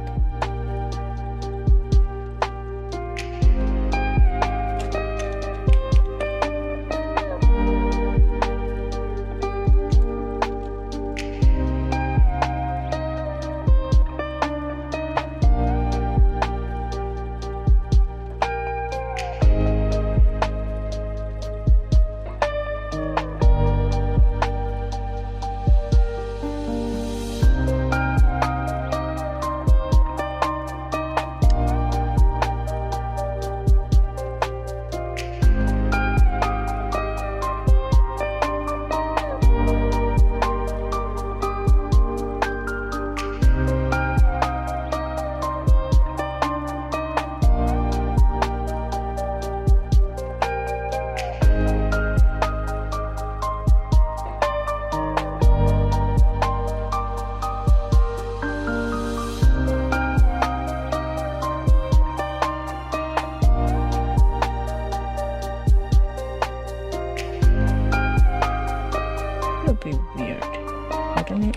Be weird, wouldn't it?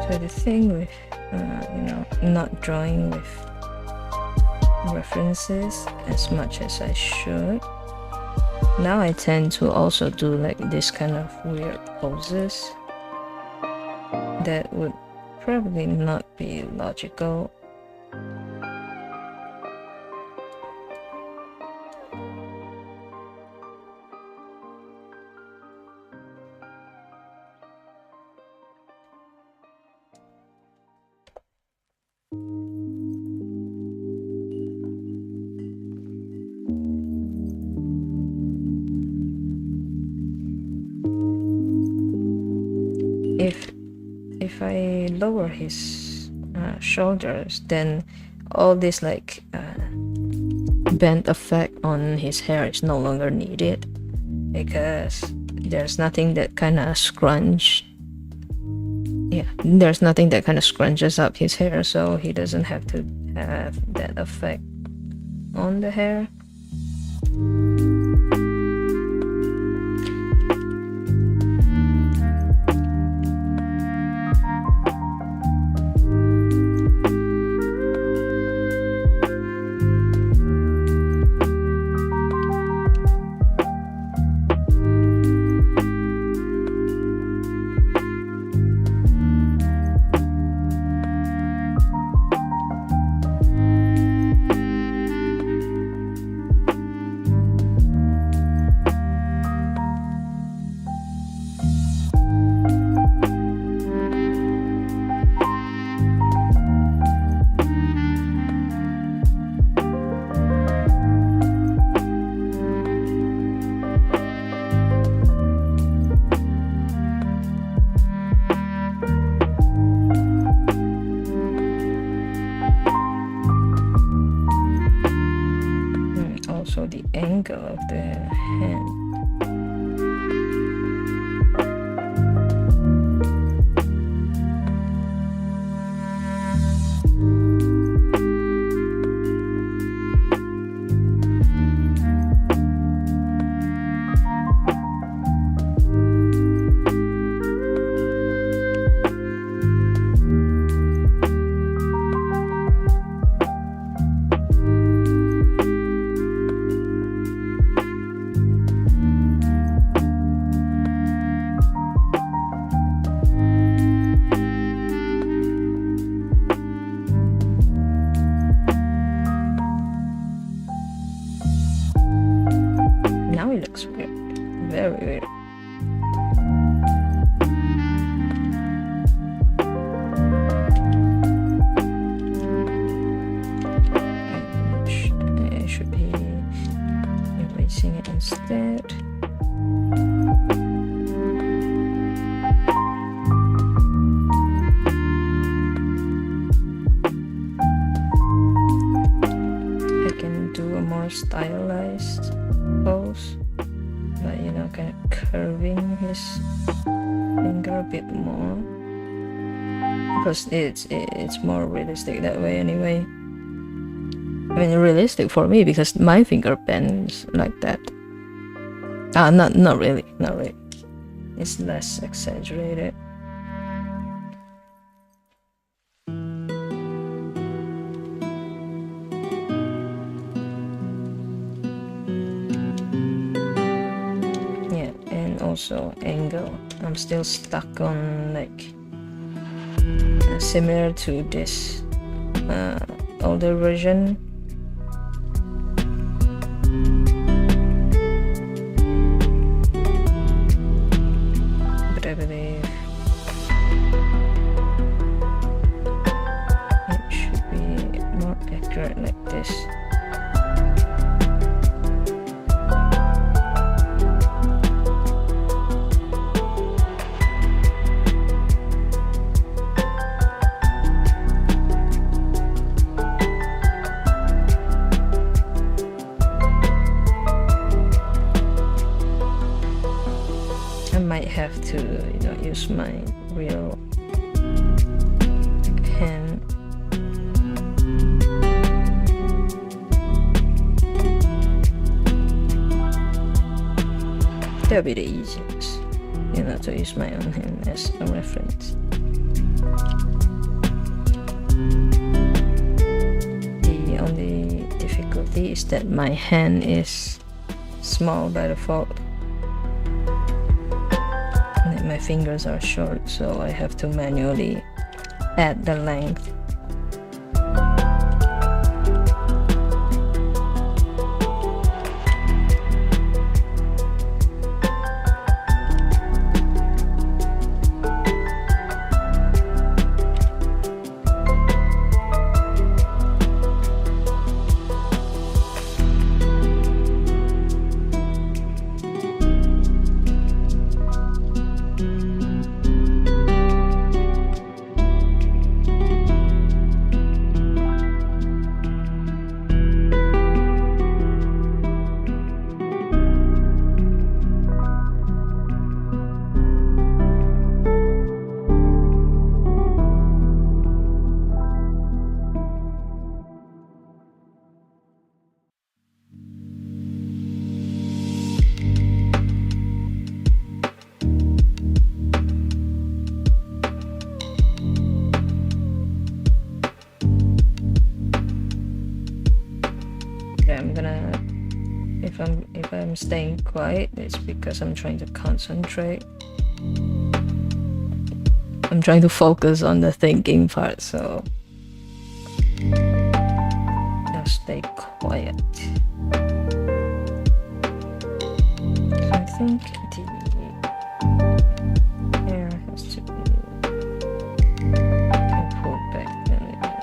So the thing with not drawing with references as much as I should Now I tend to also do like this kind of weird poses that would probably not be logical. If I lower his shoulders, then all this like bend effect on his hair is no longer needed, because there's nothing that kind of there's nothing that kind of scrunches up his hair, so he doesn't have to have that effect on the hair. Also the angle of the hand. Now it looks weird, very weird. I should be erasing it instead. I can do a more stylized pose, but you know, kind of curving his finger a bit more, because it's more realistic that way anyway. I mean, realistic for me because my finger bends like that. Not really. It's less exaggerated. Also angle, I'm still stuck on like similar to this older version. But I believe it should be more accurate like this. Have to, you know, use my real hand. That'll be the easiest, you know, to use my own hand as a reference. The only difficulty is that my hand is small by default. And my fingers are short, so I have to manually add the length. If I'm staying quiet, it's because I'm trying to concentrate. I'm trying to focus on the thinking part, so I'll stay quiet. So I think the hair has to be pulled back a little.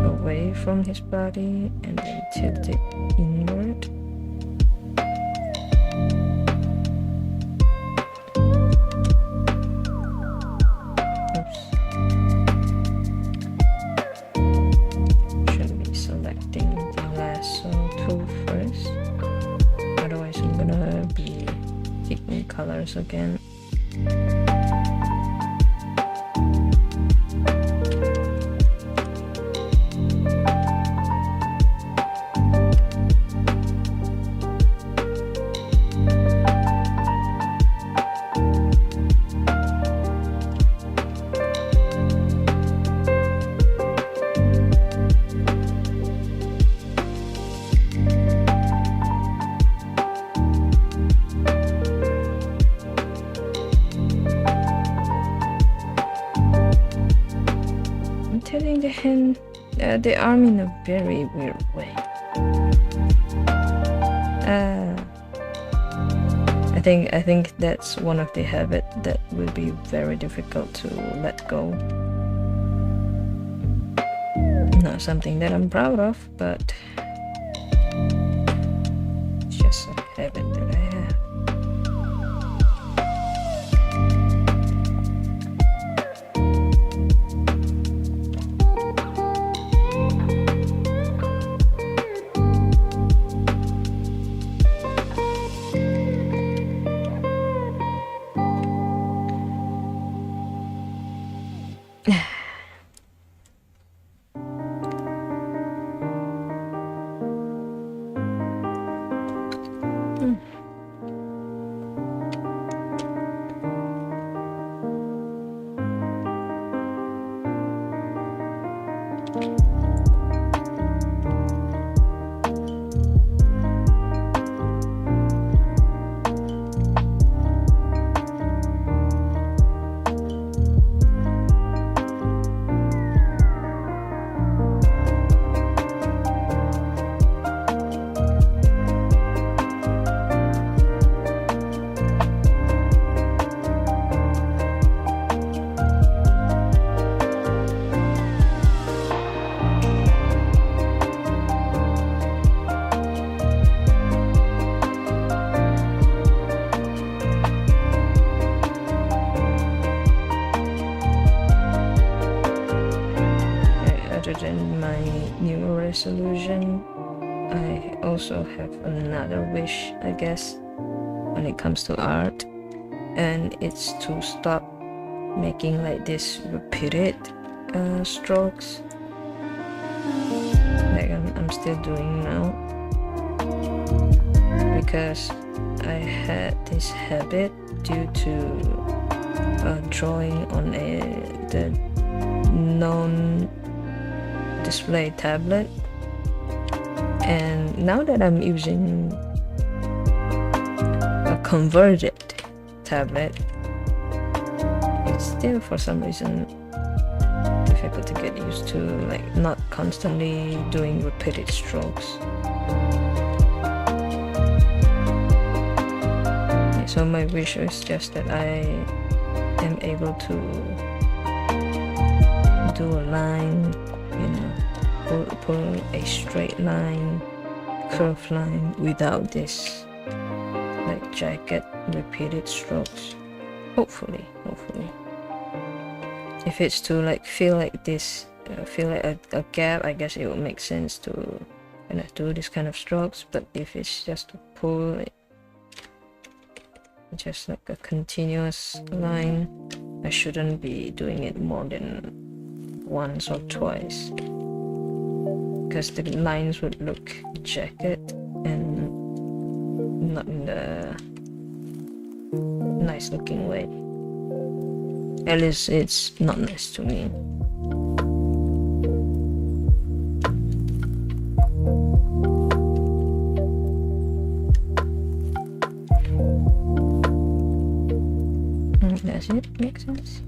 Away from his body and then tilt it inward. Oops. Should be selecting the lasso tool first. Otherwise I'm gonna be picking colors again. The arm in a very weird way. I think that's one of the habits that will be very difficult to let go. Not something that I'm proud of, but it's just a habit that I have. In my new resolution, I also have another wish, I guess, when it comes to art, and it's to stop making like this repeated strokes like I'm still doing now, because I had this habit due to drawing on the non-display tablet, and now that I'm using a converted tablet, it's still for some reason difficult to get used to, like not constantly doing repeated strokes. So my wish is just that I am able to do a line, you know, pull a straight line, curved line without this like jagged repeated strokes. Hopefully. If it's to like feel like this, feel like a gap, I guess it would make sense to kind of do this kind of strokes. But if it's just to pull it, just like a continuous line, I shouldn't be doing it more than once or twice, because the lines would look jagged and not in the nice looking way. At least it's not nice to me. Does it make sense?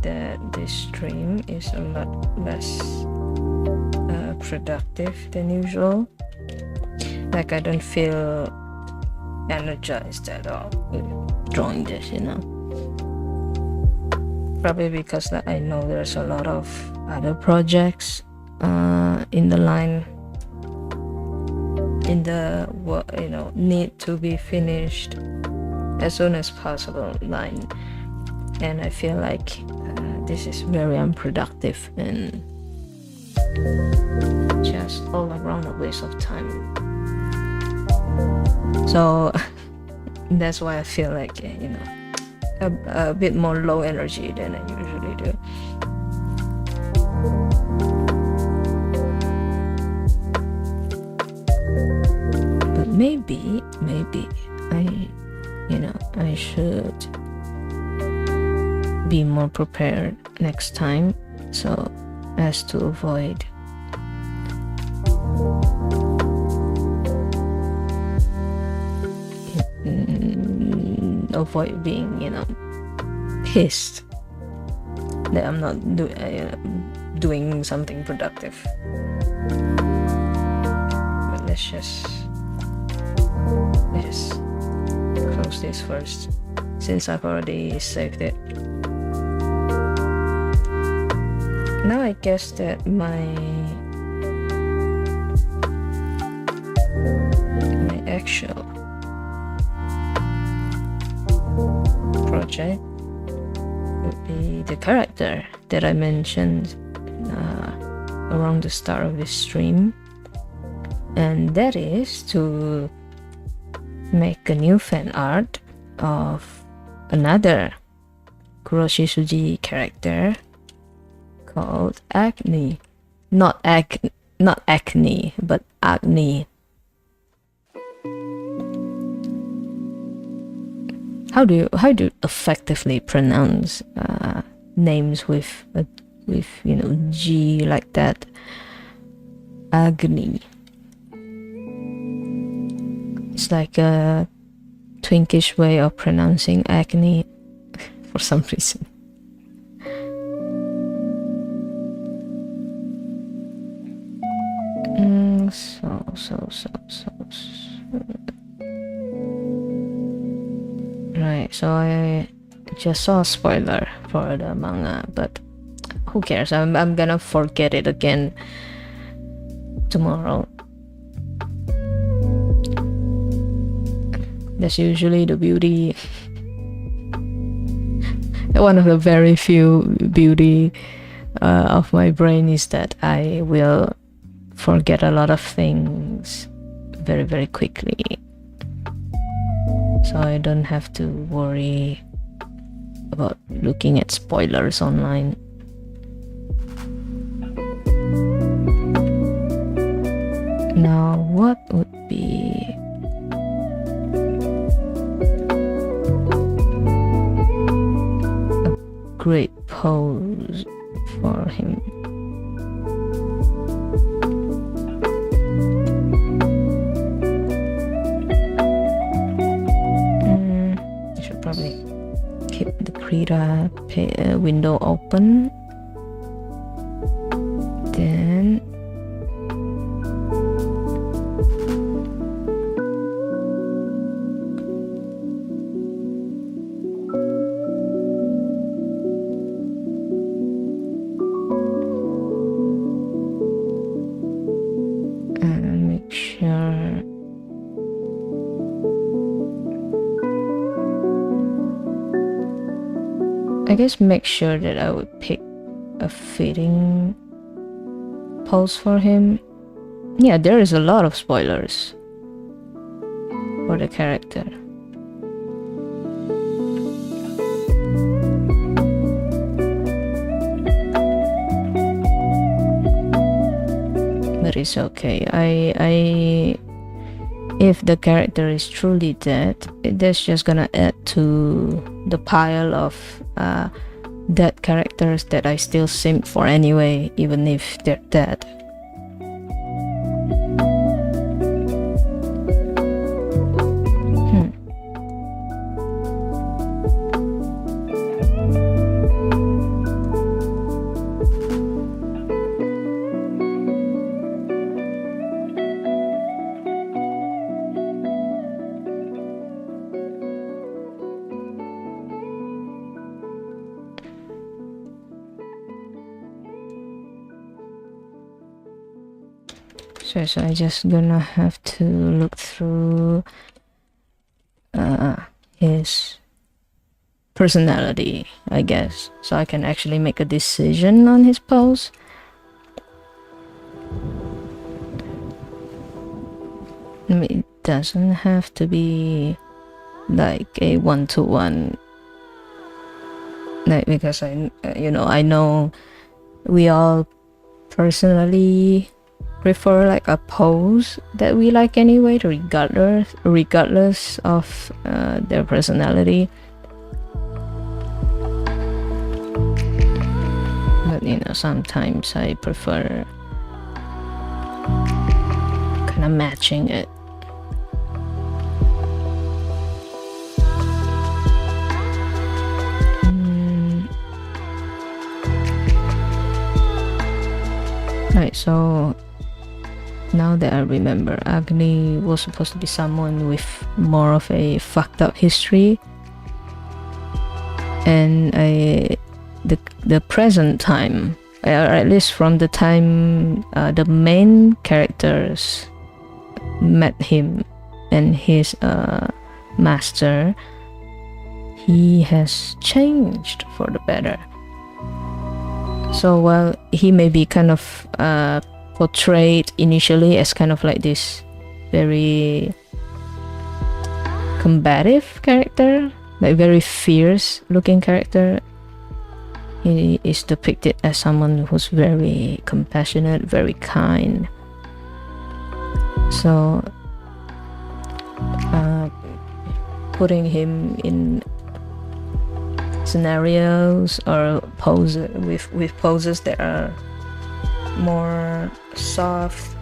That this stream is a lot less productive than usual. Like I don't feel energized at all with drawing this, you know. Probably because like, I know there's a lot of other projects in the line, in the need to be finished as soon as possible line, and I feel like this is very unproductive and just all around a waste of time. So that's why I feel like, you know, a bit more low energy than I usually do. But maybe I should be more prepared next time, so as to avoid being, you know, pissed that I'm not doing something productive. But let's just close this first, since I've already saved it. Now I guess that my actual project would be the character that I mentioned around the start of this stream, and that is to make a new fan art of another Kuroshi Suji character called Agni. Not acne, but Agni. How do you effectively pronounce names with you know, G like that? Agni. It's like a twinkish way of pronouncing acne for some reason. Right, so I just saw a spoiler for the manga, but who cares? I'm gonna forget it again tomorrow. That's usually the beauty. One of the very few beauty of my brain is that I will forget a lot of things very, very quickly. So I don't have to worry about looking at spoilers online. Now, what would be a great pose for him? I should probably keep the Krita window open. Then make sure I guess make sure that I would pick a fitting pose for him. Yeah, there is a lot of spoilers for the character. But it's okay. If the character is truly dead, that's just gonna add to the pile of dead characters that I still simp for anyway, even if they're dead. So I just gonna have to look through his personality, I guess, so I can actually make a decision on his pose. I mean, it doesn't have to be like a one-to-one, like, because I know we all personally prefer like a pose that we like anyway, regardless of their personality. But sometimes I prefer kind of matching it. Right, so now that I remember, Agni was supposed to be someone with more of a fucked up history, and the present time, or at least from the time the main characters met him and his master, he has changed for the better. So while he may be kind of portrayed initially as kind of like this very combative character, like very fierce looking character, he is depicted as someone who's very compassionate, very kind. So putting him in scenarios or with poses that are more soft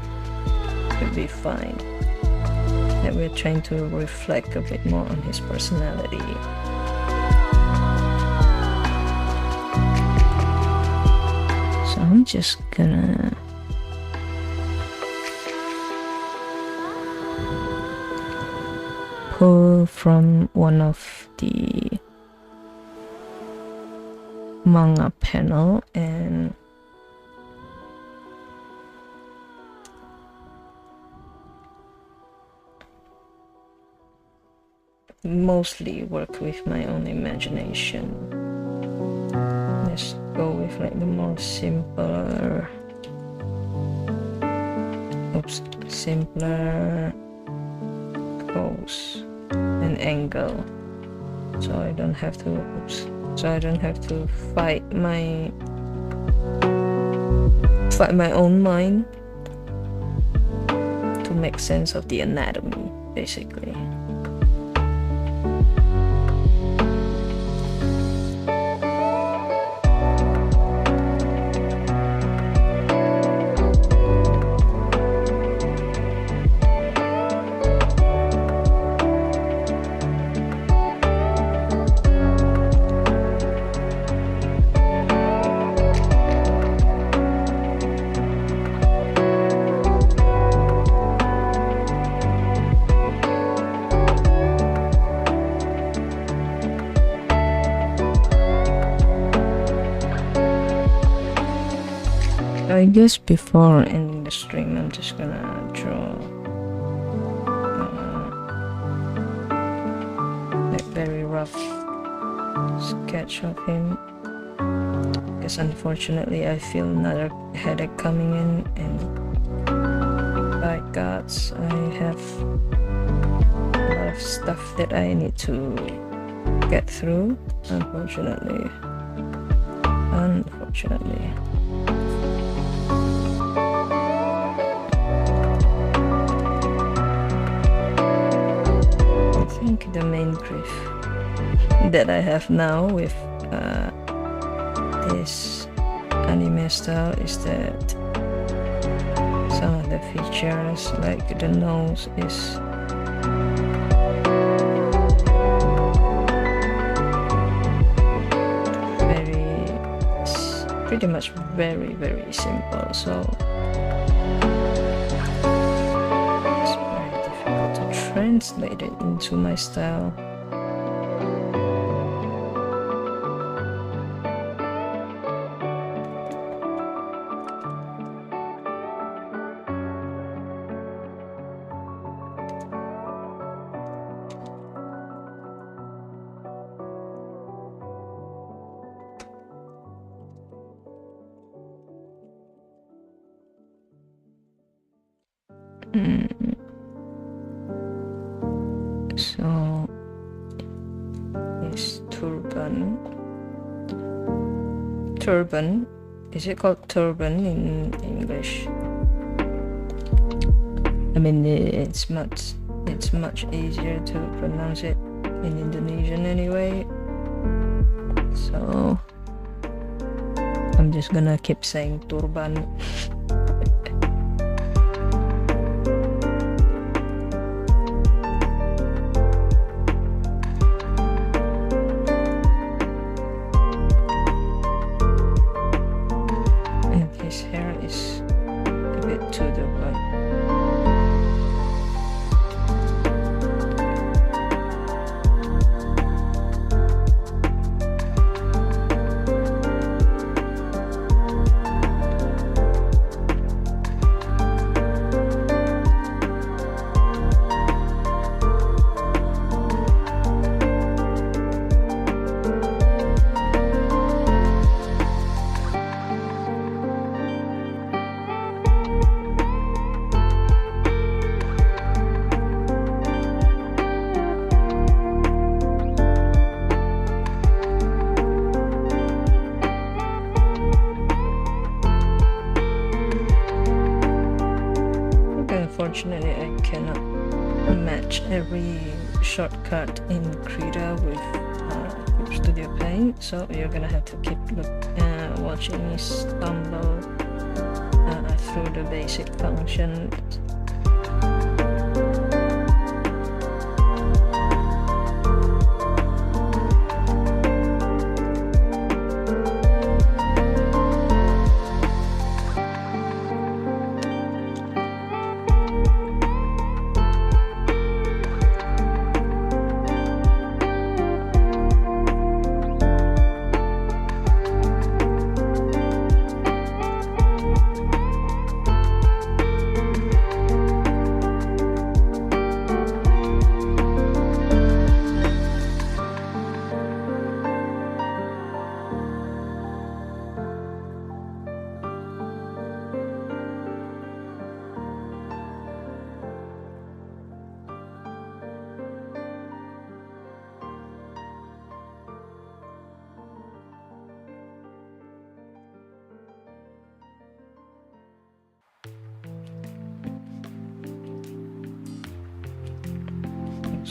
would be fine. that we're trying to reflect a bit more on his personality. So I'm just gonna pull from one of the manga panel and mostly work with my own imagination. Let's go with like the more simpler pose and angle, so I don't have to fight my own mind to make sense of the anatomy, basically. I guess before ending the stream, I'm just gonna draw a very rough sketch of him, because unfortunately I feel another headache coming in, and by gods, I have a lot of stuff that I need to get through, unfortunately. I think the main grief that I have now with this anime style is that some of the features, like the nose, is pretty much very, very simple, so it's very difficult to translate it into my style. So his turban, is it called turban in English? I mean, it's much easier to pronounce it in Indonesian anyway, so I'm just gonna keep saying turban. Unfortunately, I cannot match every shortcut in Krita with Studio Paint, so you're gonna have to keep watching me stumble through the basic functions.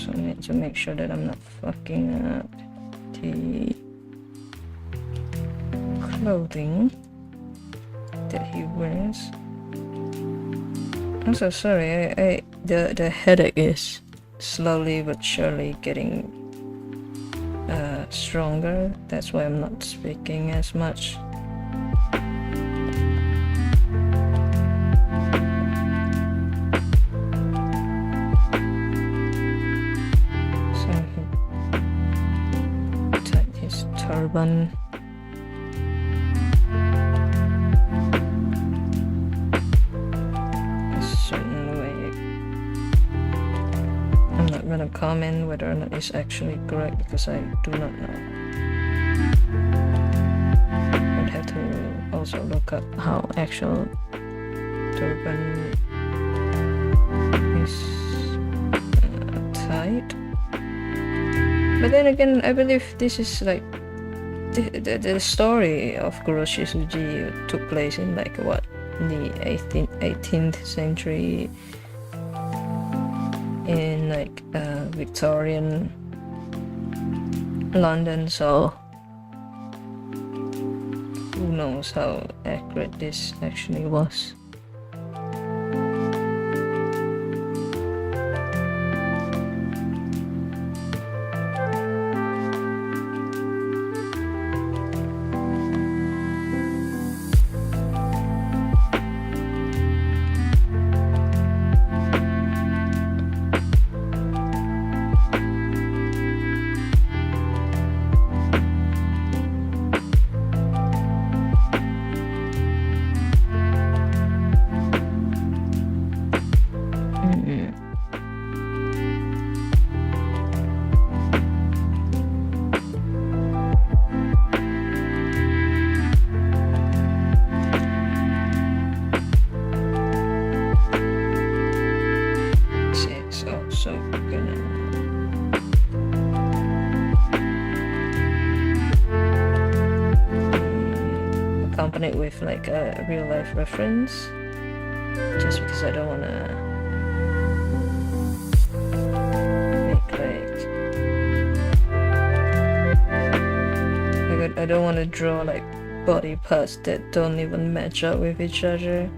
also need to make sure that I'm not fucking up the clothing that he wears. I'm so sorry, the headache is slowly but surely getting stronger. That's why I'm not speaking as much. So he tied his turban. I'm gonna comment whether or not it's actually correct because I do not know. I'd have to also look up how actual turban is tied. But then again, I believe this is like the story of Guru Shisuji took place in like what, the 18th century in like Victorian London, so who knows how accurate this actually was. With like a real life reference, just because I don't want to make like I don't want to draw like body parts that don't even match up with each other.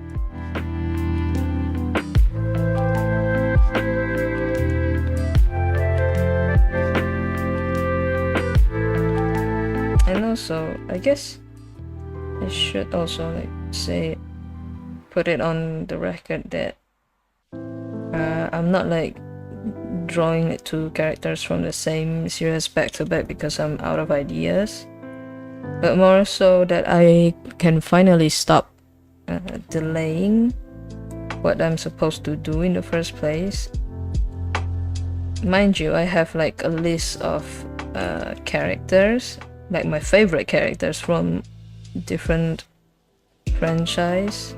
And also, I guess I should also like put it on the record that I'm not like drawing two characters from the same series back to back because I'm out of ideas, but more so that I can finally stop delaying what I'm supposed to do in the first place. Mind you, I have like a list of characters, like my favorite characters from different franchise,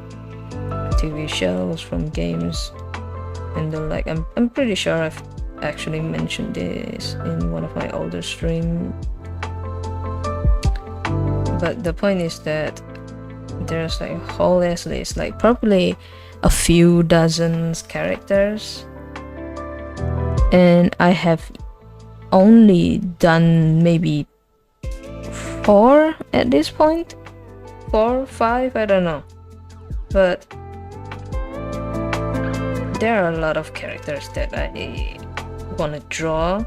TV shows, from games and the like. I'm pretty sure I've actually mentioned this in one of my older streams, but the point is that there's like a whole ass list, like probably a few dozens characters, and I have only done maybe 4 at this point. 4, 5, I don't know, but there are a lot of characters that I want to draw,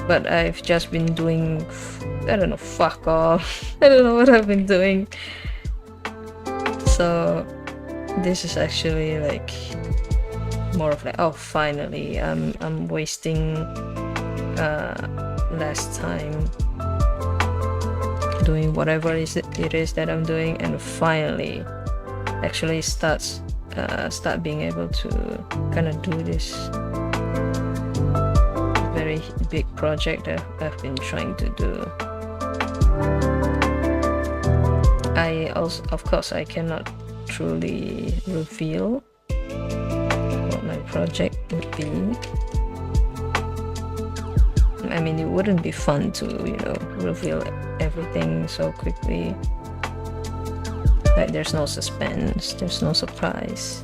but I've just been doing, I don't know, fuck off. I don't know what I've been doing. So this is actually like more of like, oh, finally I'm wasting less time doing whatever it is that I'm doing, and finally actually start being able to kind of do this very big project that I've been trying to do. I also, of course, I cannot truly reveal what my project would be. I mean, it wouldn't be fun to, reveal everything so quickly. Like, there's no suspense, there's no surprise.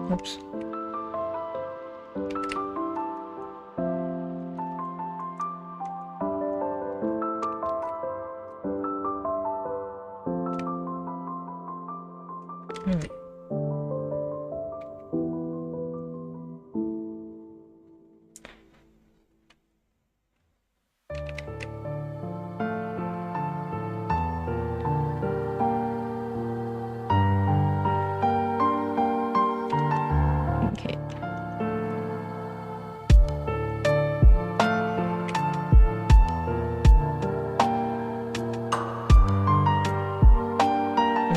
Oops.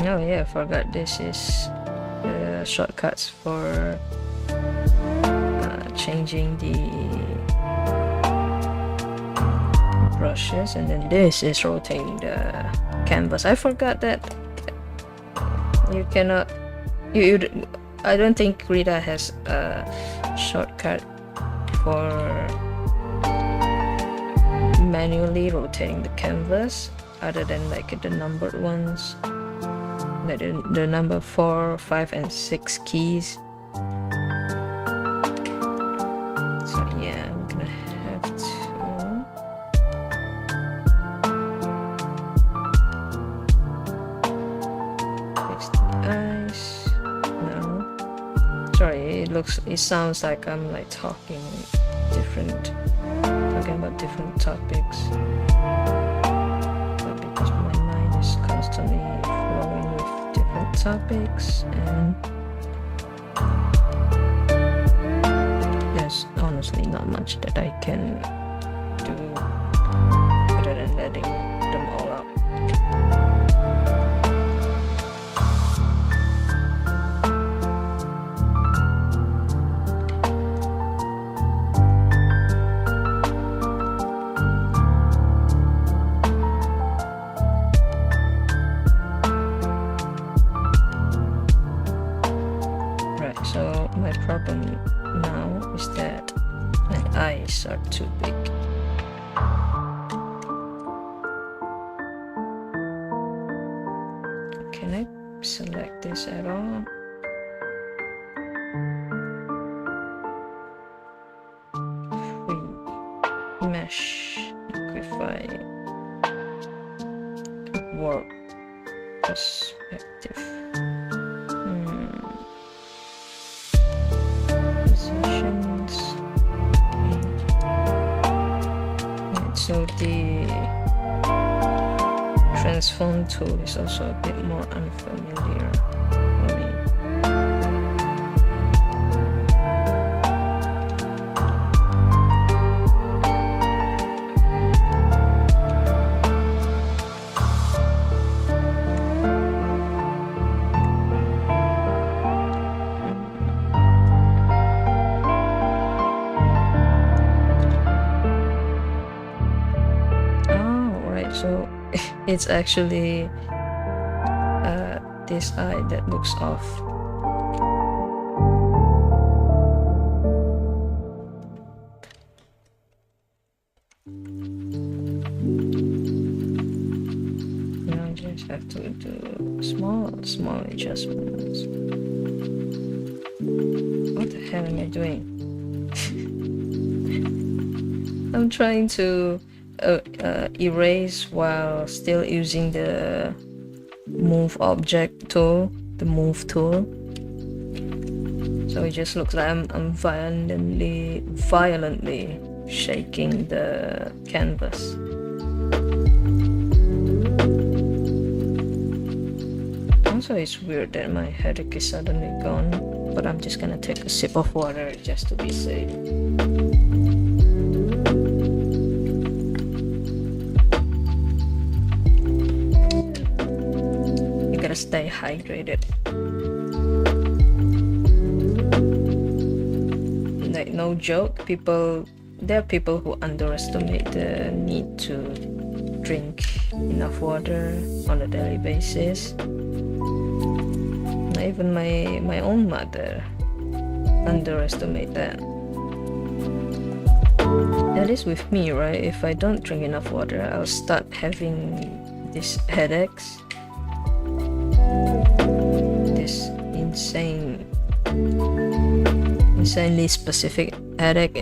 Oh yeah, I forgot this is shortcuts for changing the brushes, and then this is rotating the canvas. I forgot that you cannot I don't think Rita has a shortcut for manually rotating the canvas other than like the numbered ones, like the number 4, 5, and 6 keys. So yeah, I'm gonna have to fix the eyes. No, sorry, it sounds like I'm like talking about different topics, but because my mind is constantly flowing with different topics, and there's honestly not much that I can do other than letting them all out. So my problem now is that my eyes are too big. Can I select this at all? Free mesh, liquify, warp perspective. So the transform tool is also a bit more unfamiliar for me. So it's actually this eye that looks off. Now I just have to do small adjustments. What the hell am I doing? I'm trying to erase while still using the move object tool, the move tool. So it just looks like I'm violently shaking the canvas. Also, it's weird that my headache is suddenly gone, but I'm just gonna take a sip of water just to be safe. Stay hydrated. Like, no joke, there are people who underestimate the need to drink enough water on a daily basis. Even my own mother underestimate that. At least with me, right? If I don't drink enough water, I'll start having these headaches. This insane insanely specific headache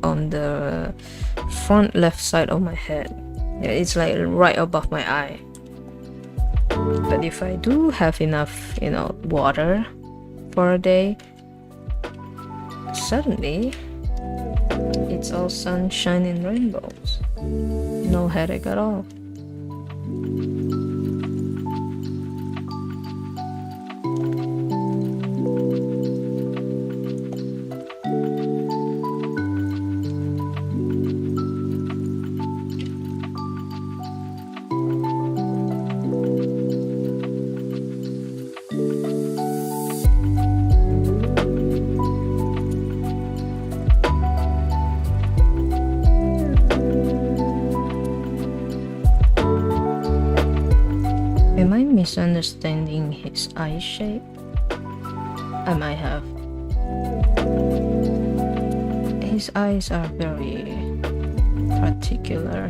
on the front left side of my head. Yeah, it's like right above my eye. But if I do have enough, water for a day, suddenly it's all sunshine and rainbows. No headache at all. Am I misunderstanding his eye shape? I might have. His eyes are very particular.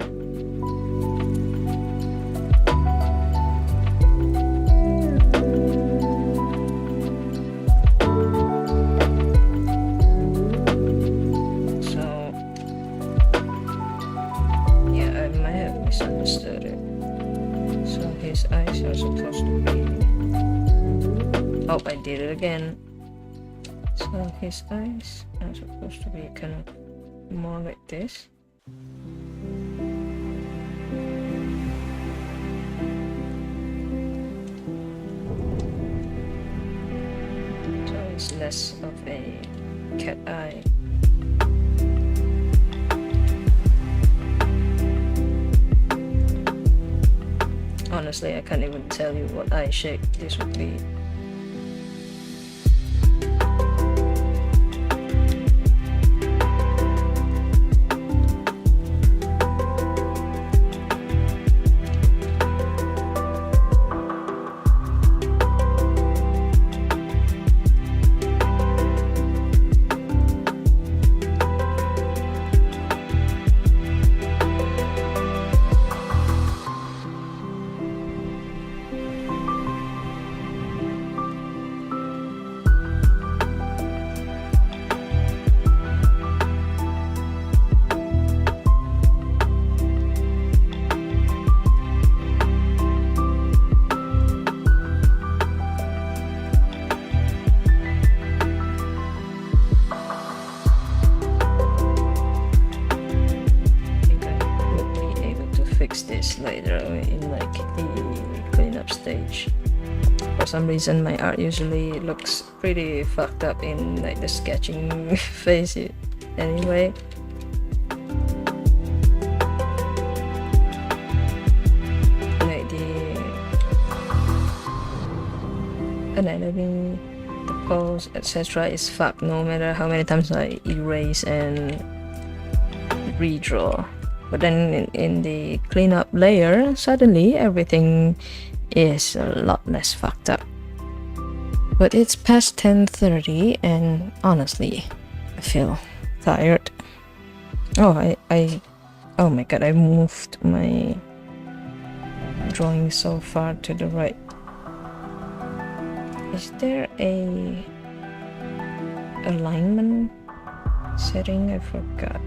So, yeah, I might have misunderstood it. So his eyes are supposed to be... Oh, I did it again. So his eyes are supposed to be kind of more like this. So it's less of a cat eye. Honestly, I can't even tell you what eye shape this would be. Later in like the cleanup stage. For some reason my art usually looks pretty fucked up in like the sketching phase anyway. Like the anatomy, the pose, etc. is fucked no matter how many times I erase and redraw. But then in the cleanup layer, suddenly everything is a lot less fucked up. But it's past 10:30 and honestly, I feel tired. Oh, oh my god, I moved my drawing so far to the right. Is there a alignment setting? I forgot.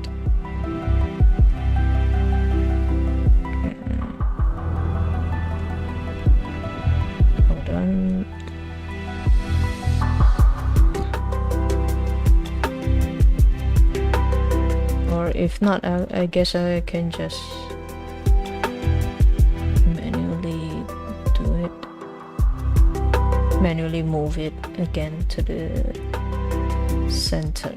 Or if not, I guess I can just manually do it, manually move it again to the center.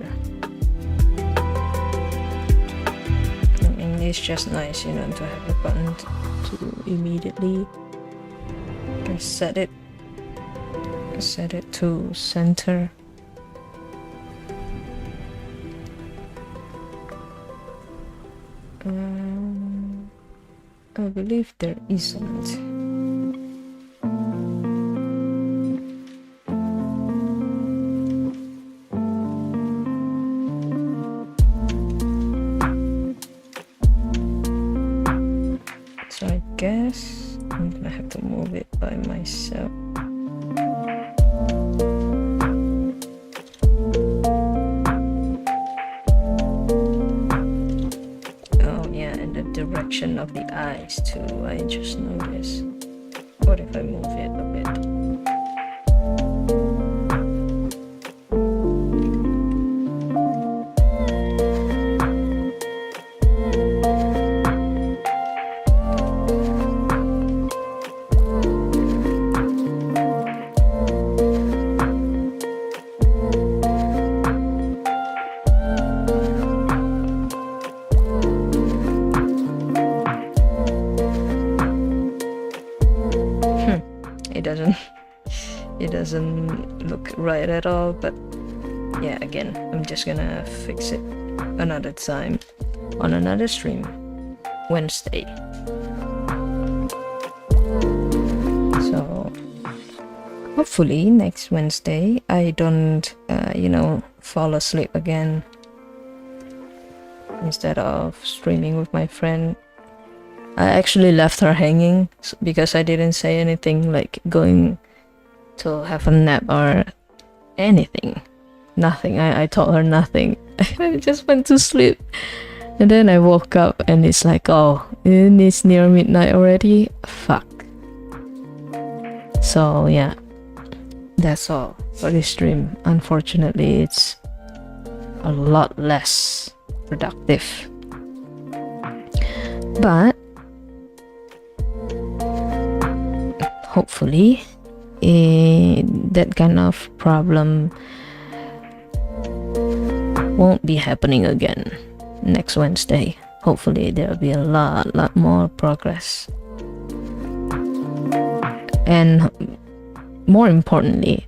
And it's just nice, to have a button to immediately set it to center. I believe there isn't. So I guess I'm gonna have to move it by myself. position of the eyes too. I just noticed. What if I move it a bit? It doesn't look right at all, but yeah, again, I'm just gonna fix it another time on another stream, Wednesday. So hopefully next Wednesday I don't fall asleep again instead of streaming with my friend. I actually left her hanging because I didn't say anything like going to have a nap or anything. Nothing. I told her nothing. I just went to sleep. And then I woke up and it's like, oh, it's near midnight already? Fuck. So yeah, that's all for this stream. Unfortunately, it's a lot less productive. But hopefully that kind of problem won't be happening again next Wednesday. Hopefully there'll be a lot more progress, and more importantly,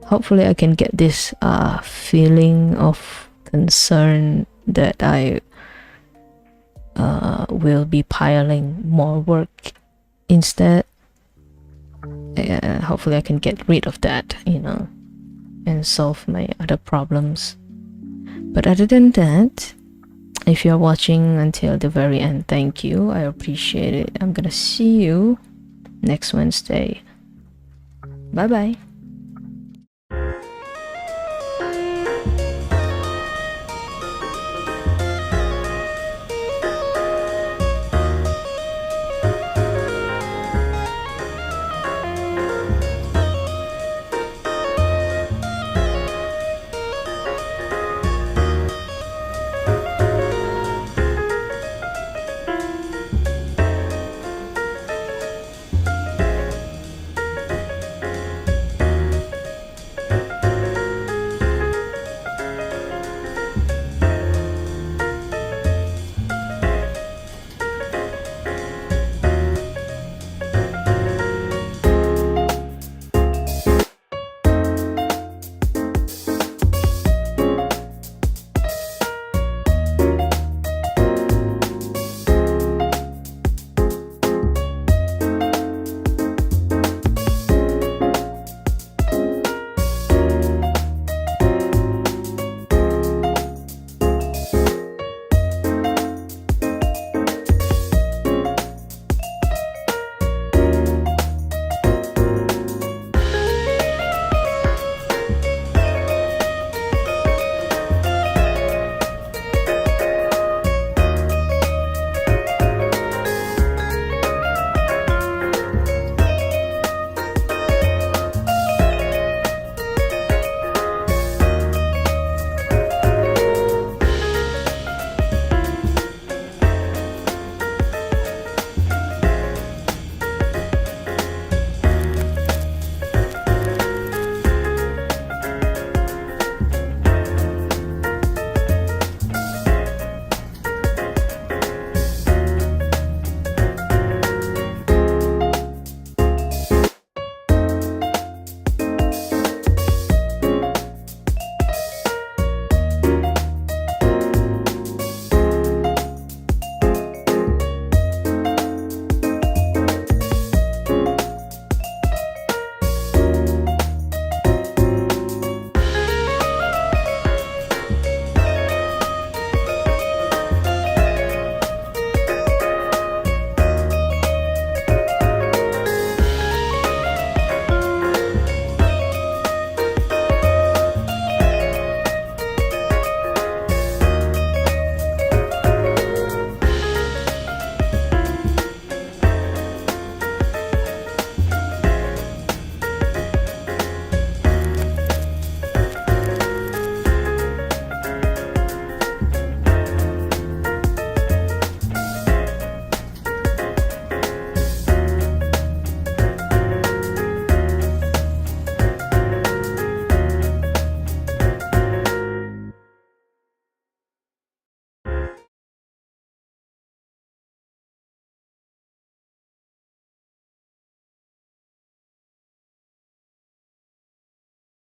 hopefully I can get this feeling of concern that I will be piling more work instead. Hopefully I can get rid of that, and solve my other problems. But other than that, if you're watching until the very end, thank you. I appreciate it. I'm gonna see you next Wednesday. Bye bye.